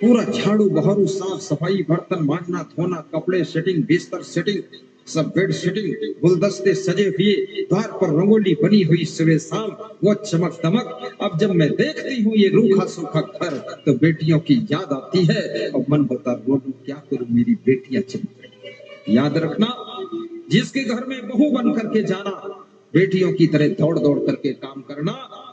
पूरा झाड़ू बहारू साफ सफाई, बर्तन मांजना धोना, कपड़े सेटिंग, बिस्तर सेटिंग, सब बेड सेटिंग, गुलदस्ते सजे हुए, द्वार पर रंगोली बनी हुई सुबह शाम, वो चमक दमक। अब जब मैं देखती हूँ ये रूखा सूखा घर तो बेटियों की याद आती है और मन होता रोडू क्या करूं, मेरी बेटियां चली गई। याद रखना, जिसके घर में बहू बन करके जाना, बेटियों की तरह दौड़ दौड़ करके काम करना।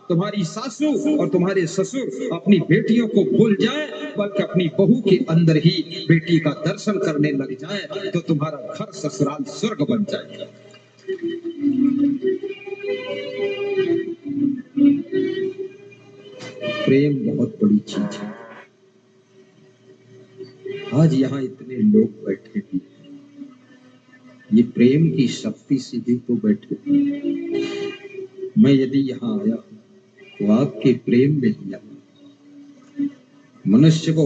तुम्हारी सासू और तुम्हारे ससुर अपनी बेटियों को भूल जाए, बल्कि अपनी बहू के अंदर ही बेटी का दर्शन करने लग जाए, तो तुम्हारा घर ससुराल स्वर्ग बन जाएगा। प्रेम बहुत बड़ी चीज है। आज यहाँ इतने लोग बैठे भी, ये प्रेम की शक्ति से ही तो बैठे। मैं यदि यहाँ आया तो आपके प्रेम में ही आया। मनुष्य को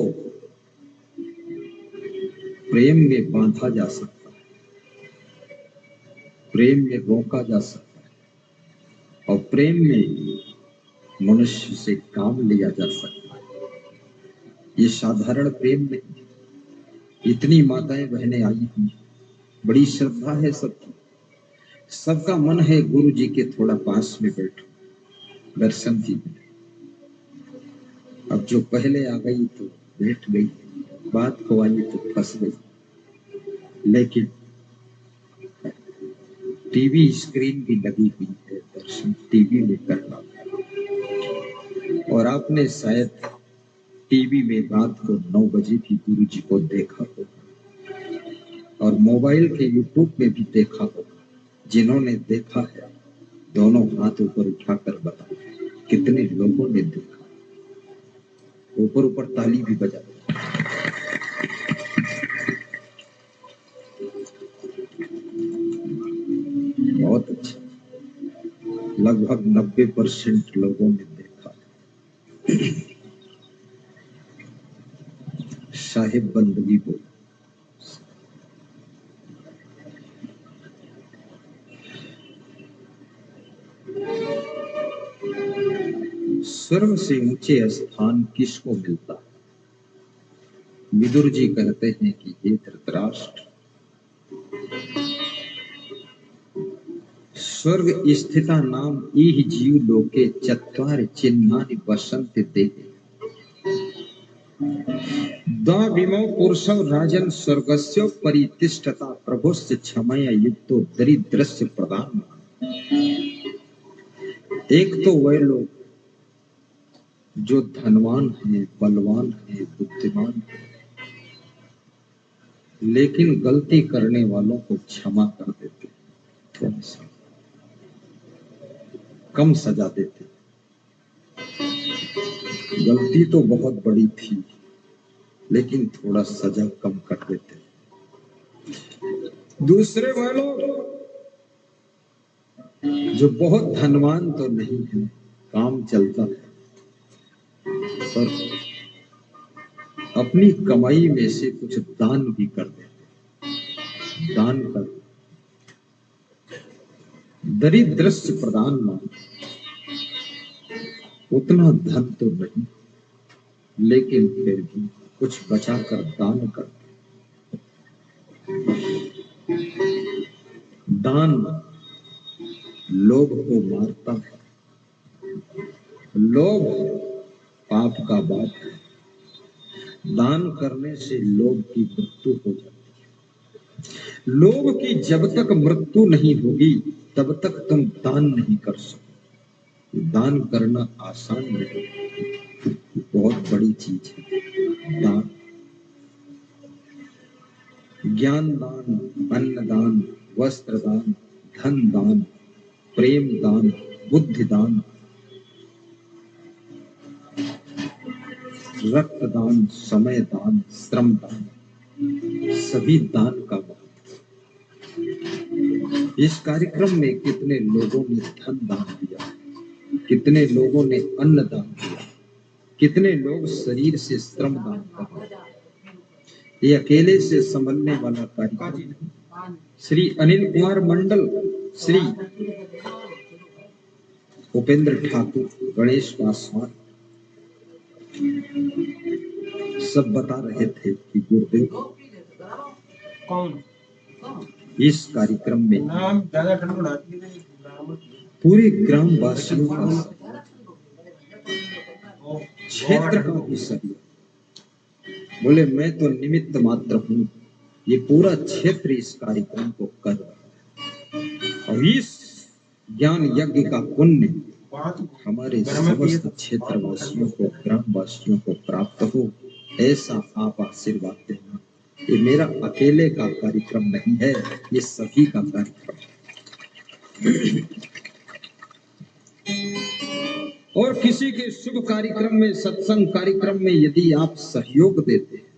प्रेम में बांधा जा सकता है, प्रेम में रोका जा सकता है, और प्रेम में मनुष्य से काम लिया जा सकता है। ये साधारण प्रेम नहीं, इतनी माताएं बहनें आई हुई, बड़ी श्रद्धा है सबकी, सबका मन है गुरु जी के थोड़ा पास में बैठो, दर्शन की। अब जो पहले आ गई तो बैठ गई, बात को आई तो फंस गई, लेकिन टीवी स्क्रीन भी लगी हुई है, दर्शन टीवी में करना। और आपने शायद टीवी में रात को 9 बजे भी गुरु जी को देखा होगा और मोबाइल के यूट्यूब में भी देखा होगा। जिन्होंने देखा है दोनों हाथ ऊपर उठाकर बताओ कितने लोगों ने देखा। ऊपर ऊपर ताली भी बजा। बहुत अच्छा, लगभग 90% लोगों ने देखा। साहिब बंदगी बोल। स्वर्ग से ऊंचे स्थान किसको मिलता है? विदुर जी कहते हैं कि हे धृतराष्ट्र, स्वर्ग स्थिता नाम इह जीव लोके चत्वारि चिन्हानि वसन्ति देहे। द्वाविमौ पुरुषौ राजन स्वर्गस्य परितिष्ठता प्रभुस्य क्षमया युक्तो दरिद्रस्य प्रदान। एक तो वह लोग जो धनवान है, बलवान है, बुद्धिमान है, लेकिन गलती करने वालों को क्षमा कर देते, थोड़ा सा कम सजा देते। गलती तो बहुत बड़ी थी लेकिन थोड़ा सजा कम कर देते। दूसरे वालों जो बहुत धनवान तो नहीं है, काम चलता है, पर अपनी कमाई में से कुछ दान भी कर देते। दान कर दरिद्रस्य प्रदान मान, उतना धन तो नहीं लेकिन फिर भी कुछ बचाकर दान कर। दान लोभ को मारता है, लोभ पाप का बाप है। दान करने से लोभ की मृत्यु हो जाती है। लोभ की जब तक मृत्यु नहीं होगी तब तक तुम दान नहीं कर सकते। दान करना आसान नहीं, बहुत बड़ी चीज है दान। ज्ञान दान, अन्न दान, वस्त्र दान, धन दान, प्रेम दान, बुद्धि दान, रक्त दान, समय दान, श्रम दान, सभी दान का महत्व। इस कार्यक्रम में कितने लोगों ने धन दान दिया, कितने लोगों ने अन्न दान दिया, कितने लोग शरीर से श्रम दान कर रहे। ये अकेले से संभलने वाला कार्यक्रम। श्री अनिल कुमार मंडल, श्री उपेंद्र ठाकुर, गणेश पासवान सब बता रहे थे कि गुरुदेव कौन इस कार्यक्रम में नाम ज्यादा ठंड पूरे ग्राम वासियों का क्षेत्र का भी सहयोग। बोले मैं तो निमित्त मात्र हूँ, ये पूरा क्षेत्र इस कार्यक्रम को कर रहा है और इस ज्ञान यज्ञ का पुण्य हमारे समस्त क्षेत्रवासियों को, ग्रामवासियों को प्राप्त हो, ऐसा आप आशीर्वाद देना। ये मेरा अकेले का कार्यक्रम नहीं है, ये सभी का कार्यक्रम है। और किसी के शुभ कार्यक्रम में, सत्संग कार्यक्रम में यदि आप सहयोग देते हैं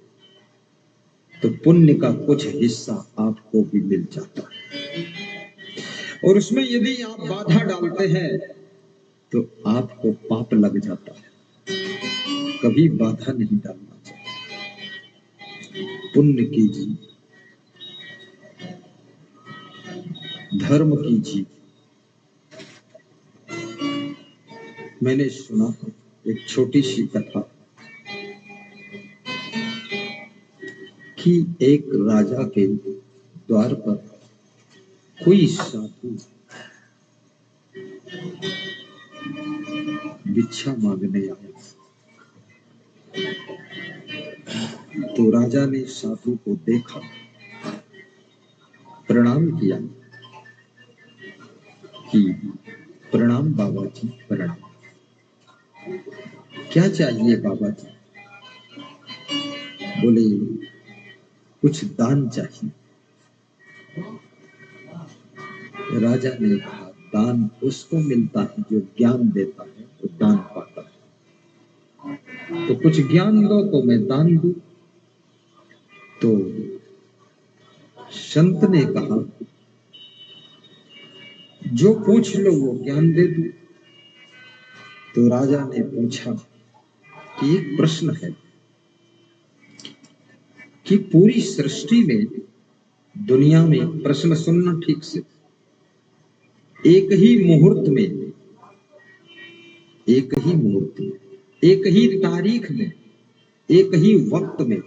तो पुण्य का कुछ हिस्सा आपको भी मिल जाता है। और उसमें यदि आप बाधा डालते हैं तो आपको पाप लग जाता है। कभी बाधा नहीं डालना चाहिए। पुण्य कीजिए, धर्म कीजिए। मैंने सुना है एक छोटी सी कथा। कि एक राजा के द्वार पर कोई साधु भिक्षा मांगने आया। तो राजा ने साधु को देखा, प्रणाम किया कि प्रणाम बाबा जी, प्रणाम। क्या चाहिए बाबा जी? बोले कुछ दान चाहिए। राजा ने कहा दान उसको मिलता है जो ज्ञान देता है, वो दान पाता है। तो कुछ ज्ञान दो तो मैं दान दूं। तो संत ने कहा जो पूछ लो वो ज्ञान दे दूं। तो राजा ने पूछा कि एक प्रश्न है कि पूरी सृष्टि में, दुनिया में, प्रश्न सुनना ठीक से, एक ही मुहूर्त में, एक ही मुहूर्त में, एक ही तारीख में, एक ही वक्त में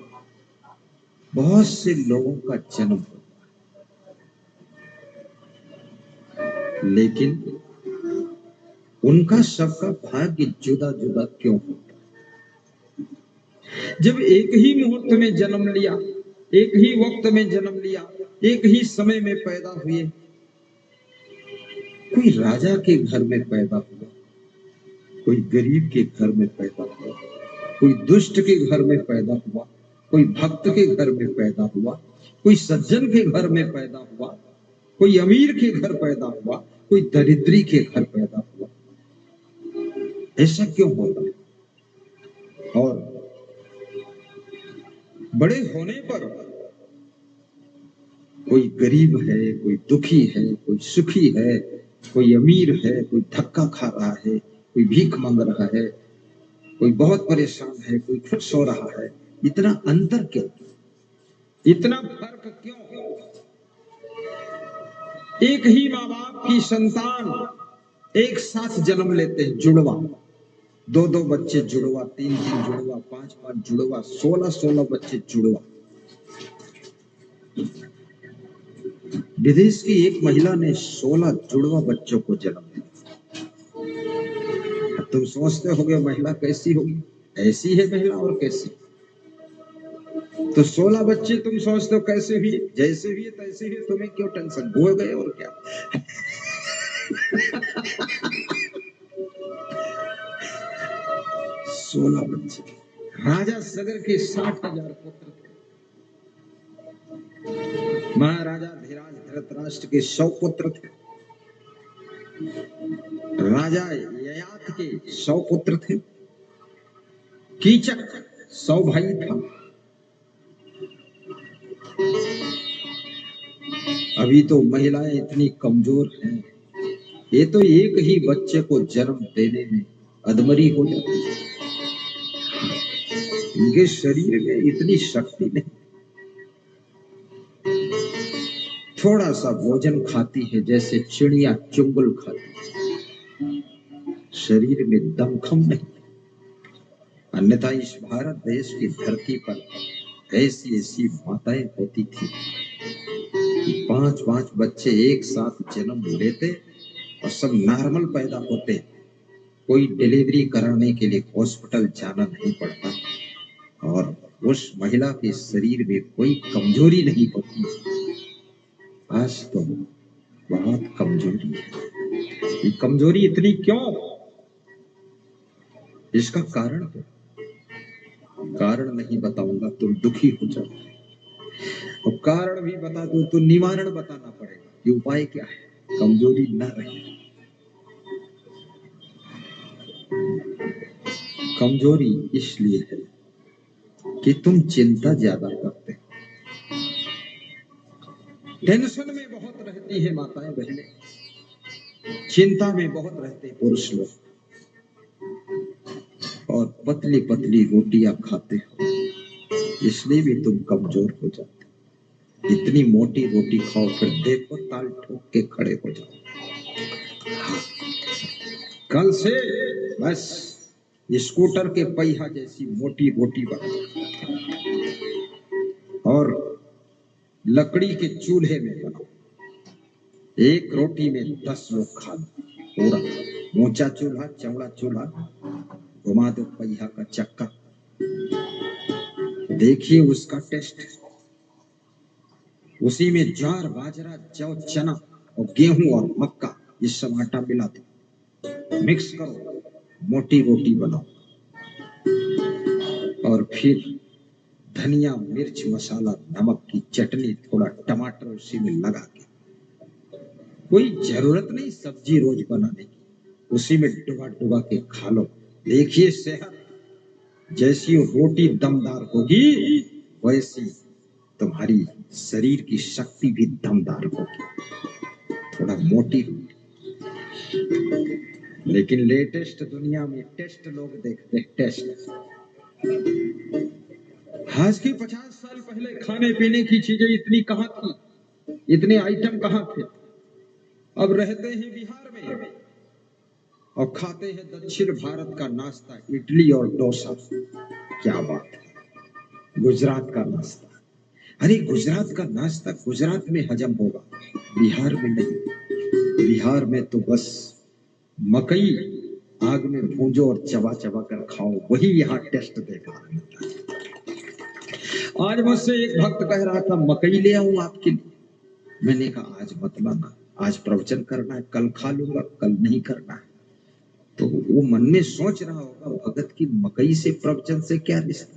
बहुत से लोगों का जन्म होता है, लेकिन उनका सबका भाग्य जुदा जुदा क्यों होता है? जब एक ही मुहूर्त में जन्म लिया, एक ही वक्त में जन्म लिया, एक ही समय में पैदा हुए, कोई राजा के घर में पैदा हुआ, कोई गरीब के घर में पैदा हुआ, कोई दुष्ट के घर में पैदा हुआ, कोई भक्त के घर में पैदा हुआ, कोई सज्जन के घर में पैदा हुआ, कोई अमीर के घर पैदा हुआ, कोई दरिद्री के घर पैदा हुआ। ऐसा क्यों होता है? और बड़े होने पर कोई गरीब है, कोई दुखी है, कोई सुखी है, कोई अमीर है, कोई धक्का खा रहा है, कोई भीख मांग रहा है, कोई बहुत परेशान है, कोई खुश हो रहा है। इतना अंतर क्यों? इतना फर्क क्यों? एक ही माँ बाप की संतान एक साथ जन्म लेते हैं, जुड़वा, दो दो बच्चे जुड़वा, तीन तीन जुड़वा, पांच पांच जुड़वा, 16 बच्चे जुड़वा। विदेश की एक महिला ने 16 जुड़वा बच्चों को जन्म दिया। तुम सोचते होगे महिला कैसी होगी? ऐसी है महिला और कैसी? तो 16 बच्चे तुम सोचते हो कैसे हुए? जैसे हुए तैसे हुए, तुम्हें क्यों टेंशन? हो गए और क्या। 16 बच्चे। राजा सगर के 60,000 पुत्र थे। महाराजा धीराज धृतराष्ट्र के 100 पुत्र थे। राजा ययाति के 100 पुत्र थे। कीचक 100 भाई था। अभी तो महिलाएं इतनी कमजोर हैं, ये तो एक ही बच्चे को जन्म देने में अधमरी हो जाती है। इनके शरीर में इतनी शक्ति नहीं। थोड़ा सा भोजन खाती है जैसे चिड़िया चुंगल खाती है, शरीर में दमखम नहीं। अन्यथा इस भारत देश की धरती पर ऐसी ऐसी माताएं होती थी, 5-5 बच्चे एक साथ जन्म लेते और सब नॉर्मल पैदा होते। कोई डिलीवरी कराने के लिए हॉस्पिटल जाना नहीं पड़ता और उस महिला के शरीर में कोई कमजोरी नहीं होती। आज तो बहुत कमजोरी है। ये कमजोरी इतनी क्यों? इसका कारण क्या? कारण नहीं बताऊंगा, तुम दुखी हो जाओगे। और कारण भी बता दो तो निवारण बताना पड़ेगा कि उपाय क्या है, कमजोरी न रहे। कमजोरी इसलिए है कि तुम चिंता ज्यादा करते हो। टेंशन में बहुत रहती है माताएं बहनें, चिंता में बहुत रहते हैं पुरुष लोग, और पतली पतली रोटियां खाते हो, इसलिए भी तुम कमजोर हो जाते। इतनी मोटी रोटी खाओ फिर देखो ताल ठोक के खड़े हो जाओ। कल से बस स्कूटर के पहिया जैसी मोटी रोटी बना और लकड़ी के चूल्हे में बनाओ। एक रोटी में 10 लोग खा लो पूरा। ऊंचा चूल्हा, चौड़ा चूल्हा, घुमा दो पहिया का चक्का, देखिए उसका टेस्ट। उसी में ज्वार, बाजरा, जौ, चना और गेहूं और मक्का, ये सब आटा मिला दो, मिक्स करो, मोटी रोटी बनाओ। और फिर धनिया, मिर्च, मसाला, नमक की चटनी, थोड़ा टमाटर उसी में लगा के, कोई जरूरत नहीं सब्जी रोज बनाने की, उसी में डुबा डुबा के खा लो। देखिए सेहत जैसी रोटी दमदार होगी, वैसी तुम्हारी शरीर की शक्ति भी दमदार होगी। थोड़ा मोटी रोटी। लेकिन लेटेस्ट दुनिया में टेस्ट लोग देखते हैं, टेस्ट। आज के 50 साल पहले खाने पीने की चीजें इतनी कहां थी, इतने आइटम कहां थे। अब रहते हैं बिहार में और खाते हैं दक्षिण भारत का नाश्ता, इडली और डोसा। क्या बात है। गुजरात का नाश्ता, अरे गुजरात का नाश्ता गुजरात में हजम होगा, बिहार में नहीं। बिहार में तो बस मकई आग में भूंजो और चबा चबा कर खाओ, वही यहाँ टेस्ट देखा। आज मुझसे एक भक्त कह रहा था मकई ले आऊं आपके लिए। मैंने कहा आज मत लाना, आज प्रवचन करना है, कल खा लूंगा, कल नहीं करना है। तो वो मन में सोच रहा होगा भगत की मकई से प्रवचन से क्या रिश्ता।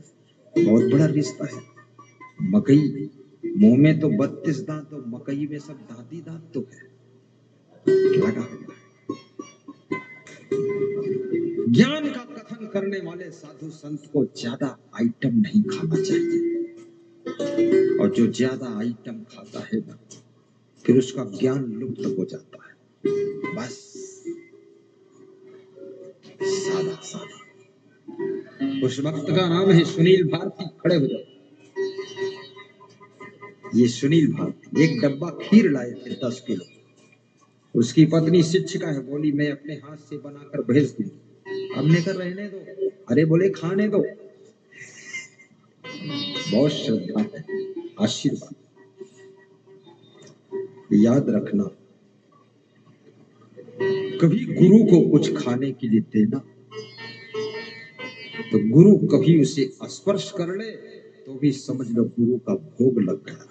बहुत बड़ा रिश्ता है। मकई मुंह में तो 32 दांत, तो मकई में सब दांती दांत तो है लगा हुआ है। ज्ञान का कथन करने वाले साधु संत को ज्यादा आइटम नहीं खाना चाहिए, और जो ज्यादा आइटम खाता है ना, फिर उसका ज्ञान लुप्त हो जाता है। बस सादा सादा। उस वक्त का नाम है सुनील भारती। खड़े हो जाओ। ये सुनील भारती एक डब्बा खीर लाए थे 10 किलो। उसकी पत्नी शिक्षिका है, बोली मैं अपने हाथ से बनाकर भेज दूंगी। हमने कहा रहने दो। अरे बोले खाने दो। बहुत श्रद्धा है, आशीर्वाद। याद रखना, कभी गुरु को कुछ खाने के लिए देना, तो गुरु कभी उसे स्पर्श कर ले तो भी समझ लो गुरु का भोग लग गया,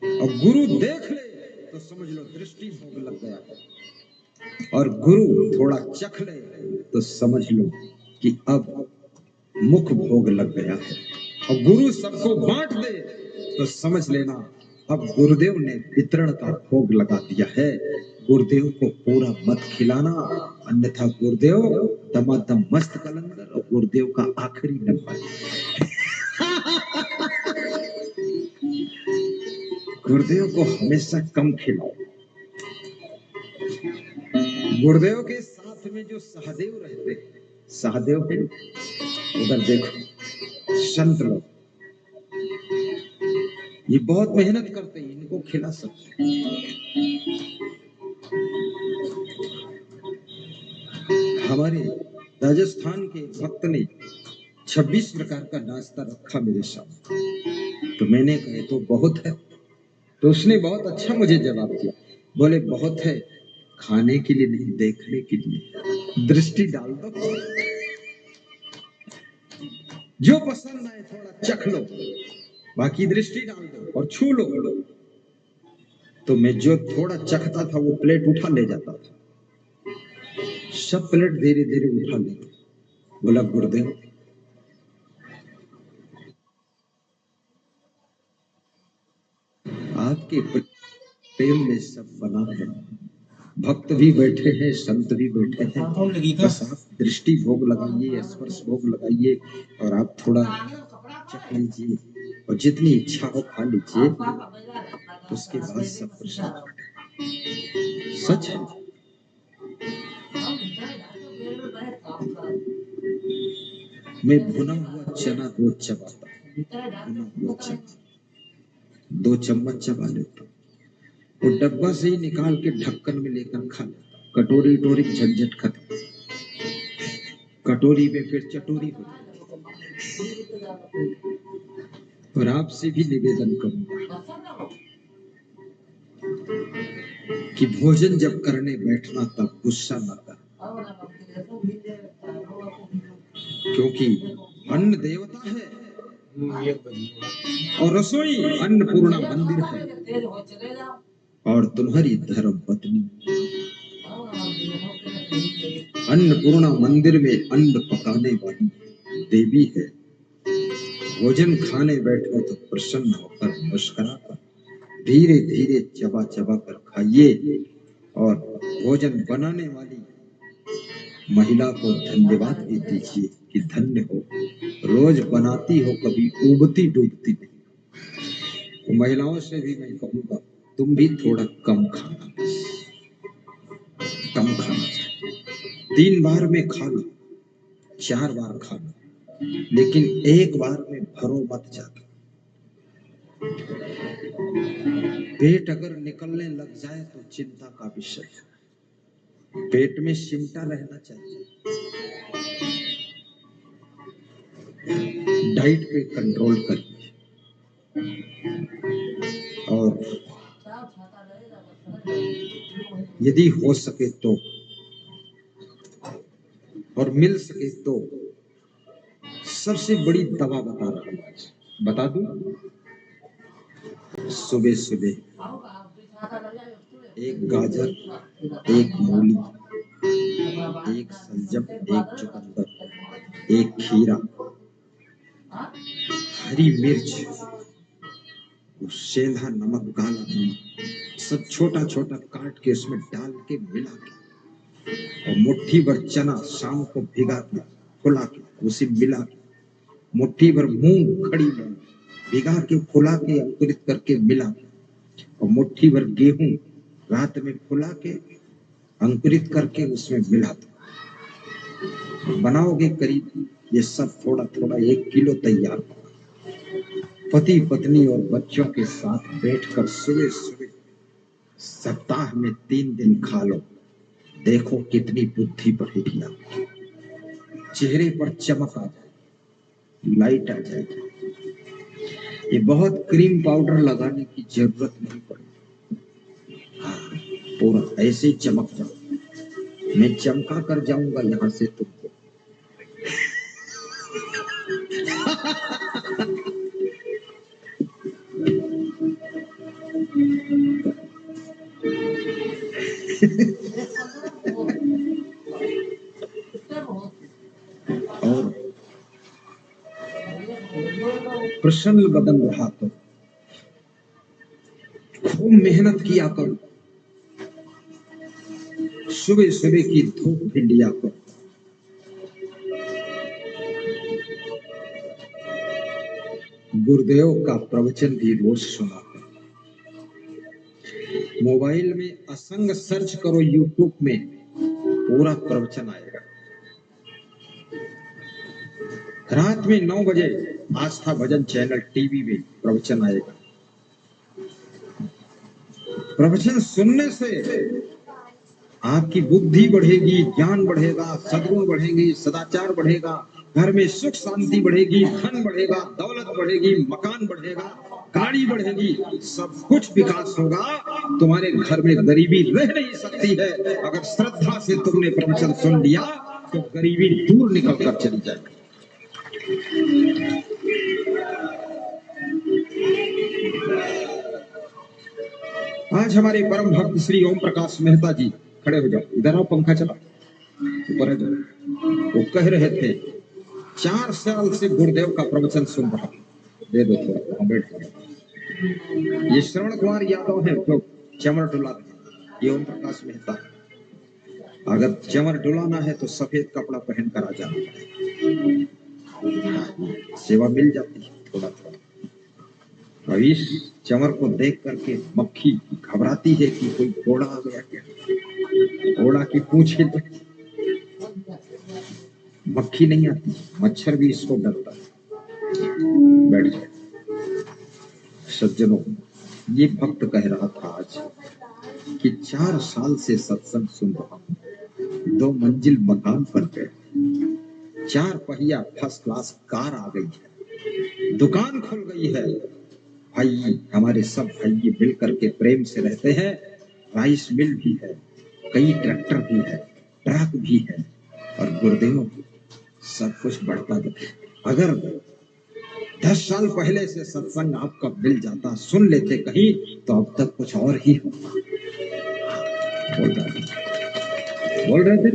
और गुरु देख ले तो समझ लो दृष्टि भोग लग गया, और गुरु थोड़ा चख ले तो समझ लो कि अब मुख भोग लग गया है, और गुरु सबको बांट दे तो समझ लेना अब गुरुदेव ने वितरण का भोग लगा दिया है। गुरुदेव को पूरा मत खिलाना, अन्यथा गुरुदेव दमादम मस्त कलंदर, और गुरुदेव का आखिरी नंबर। गुरुदेव को हमेशा कम खिलाओ। गुरुदेव के साथ में जो सहदेव रहते हैं, सहदेव है उधर देखो, संत लोग ये बहुत मेहनत करते हैं, इनको खिला सकते हैं। हमारे राजस्थान के भक्त ने 26 प्रकार का नाश्ता रखा मेरे सामने, तो मैंने कहा तो बहुत है। तो उसने बहुत अच्छा मुझे जवाब दिया, बोले बहुत है खाने के लिए नहीं, देखने के लिए, दृष्टि डाल दो, जो पसंद आए थोड़ा चख लो, बाकी दृष्टि डाल दो और छू लो। तो मैं जो थोड़ा चखता था वो प्लेट उठा ले जाता था, सब प्लेट धीरे धीरे उठा ले। बोला गुरुदेव आपके प्रेम में सब बना है, भक्त भी बैठे हैं, संत भी बैठे हैं, बस आप दृष्टि भोग लगाइए, स्पर्श भोग लगाइए, और आप थोड़ा चख लीजिए, और जितनी इच्छा हो खा लीजिए, उसके बाद सब प्रसाद। सच है। मैं भुना हुआ चना रोज चबाता, भुना हुआ चना 2 चम्मच चबा लेता, वो डब्बा से ही निकाल के ढक्कन में लेकर खा लेता। कटोरी टोरी झंझट खत्म, कटोरी में फिर चटोरी हो जाती। और आपसे भी निवेदन करूंगा कि भोजन जब करने बैठना तब गुस्सा न कर, क्योंकि अन्न देवता है और रसोई अन्नपूर्णा मंदिर है और तुम्हारी धर्म पत्नी अन्नपूर्णा मंदिर में अन्न पकाने वाली देवी है। भोजन खाने बैठो तो प्रसन्न होकर मुस्कुरा कर धीरे धीरे चबा चबा कर खाइए और भोजन बनाने वाली महिला को धन्यवाद भी दीजिए कि धन्य हो, रोज बनाती हो, कभी उबती डूबती नहीं। तो महिलाओं से भी मैं कहूंगा तुम भी थोड़ा कम खाना, कम खाना चाहिए। 3 बार में खा लो, 4 बार खा लो, लेकिन एक बार में भरो मत जाके। पेट अगर निकलने लग जाए तो चिंता का विषय है। पेट में सिमटा रहना चाहिए। डाइट पे कंट्रोल करिए और यदि हो सके तो और मिल सके तो सबसे बड़ी दवा बता रहा हूं आज, बता दूं। सुबह सुबह 1 गाजर, 1 मूली, 1 सलजम, 1 चुकंदर, 1 खीरा, हरी मिर्च, सेंधा नमक, काला नमक सब छोटा छोटा काट के उसमें डाल के मिला के और मुट्ठी भर चना शाम को भिगा के फुला के उसे मिला के, मुट्ठी भर मूंग, खड़ी मूंग भिगा के फुला के अंकुरित करके मिला के और मुट्ठी भर गेहूं रात में फुला के अंकुरित करके उसमें मिला दो। बनाओगे करीब ये सब थोड़ा थोड़ा 1 किलो तैयार। पति पत्नी और बच्चों के साथ बैठकर सुबह सुबह सप्ताह में 3 दिन खा लो, देखो कितनी बुद्धि बढ़ेगी आपकी, चेहरे पर चमक आ जाएगी, लाइट आ जाएगी। ये बहुत क्रीम पाउडर लगाने की जरूरत नहीं पड़ेगी। हाँ, पूरा ऐसे ही चमक जाओ। मैं चमका कर जाऊंगा यहां से तुमको। और प्रसन्न बदन रहा तो खूब मेहनत किया करो, सुबह सुबह की धूप भी लिया करो। गुरुदेव का प्रवचन भी रोज सुना करो। मोबाइल में असंग सर्च करो, यूट्यूब में पूरा प्रवचन आएगा। रात में 9 बजे आस्था भजन चैनल टीवी में प्रवचन आएगा। प्रवचन सुनने से आपकी बुद्धि बढ़ेगी, ज्ञान बढ़ेगा, सद्गुण बढ़ेंगे, सदाचार बढ़ेगा, घर में सुख शांति बढ़ेगी, धन बढ़ेगा, दौलत बढ़ेगी, मकान बढ़ेगा, गाड़ी बढ़ेगी, सब कुछ विकास होगा। तुम्हारे घर में गरीबी रह नहीं सकती है। अगर श्रद्धा से तुमने प्रवचन सुन लिया तो गरीबी दूर निकल कर चली जाएगी। आज हमारे परम भक्त श्री ओम प्रकाश मेहता जी, खड़े हो जाओ, इधर आओ, पंखा चला, ऊपर है जाओ। वो कह रहे थे 4 साल से गुरुदेव का प्रवचन सुन रहा, दे दो थोड़ा, बैठ जाओ। ये श्रवण कुमार यादव है जो चमर डुला, ये ओम प्रकाश मेहता। अगर चमर डुलाना है तो सफेद कपड़ा पहन कर आ जाना, सेवा मिल जाती है थोड़ा थोड़ा। और इस चमर को देख करके मक्खी घबराती है कि कोई घोड़ा आ गया क्या, घोड़ा की पूंछ हिल, मक्खी नहीं आती, मच्छर भी इसको डरता है। बैठ जाए। सज्जनों, ये भक्त कह रहा था आज कि 4 साल से सत्संग सुन रहा हूं, 2 मंजिल मकान पर गए, 4 पहिया फर्स्ट क्लास कार आ गई है, दुकान खुल गई है। भाई हमारे सब भाई मिल करके प्रेम से रहते हैं। राइस मिल भी है, कई ट्रैक्टर भी है, ट्रक भी है और गुरुदेव सब कुछ बढ़ता जाए। अगर 10 साल पहले से सत्संग आपका मिल जाता, सुन लेते कहीं, तो अब तक कुछ और ही होता। बोल रहे थे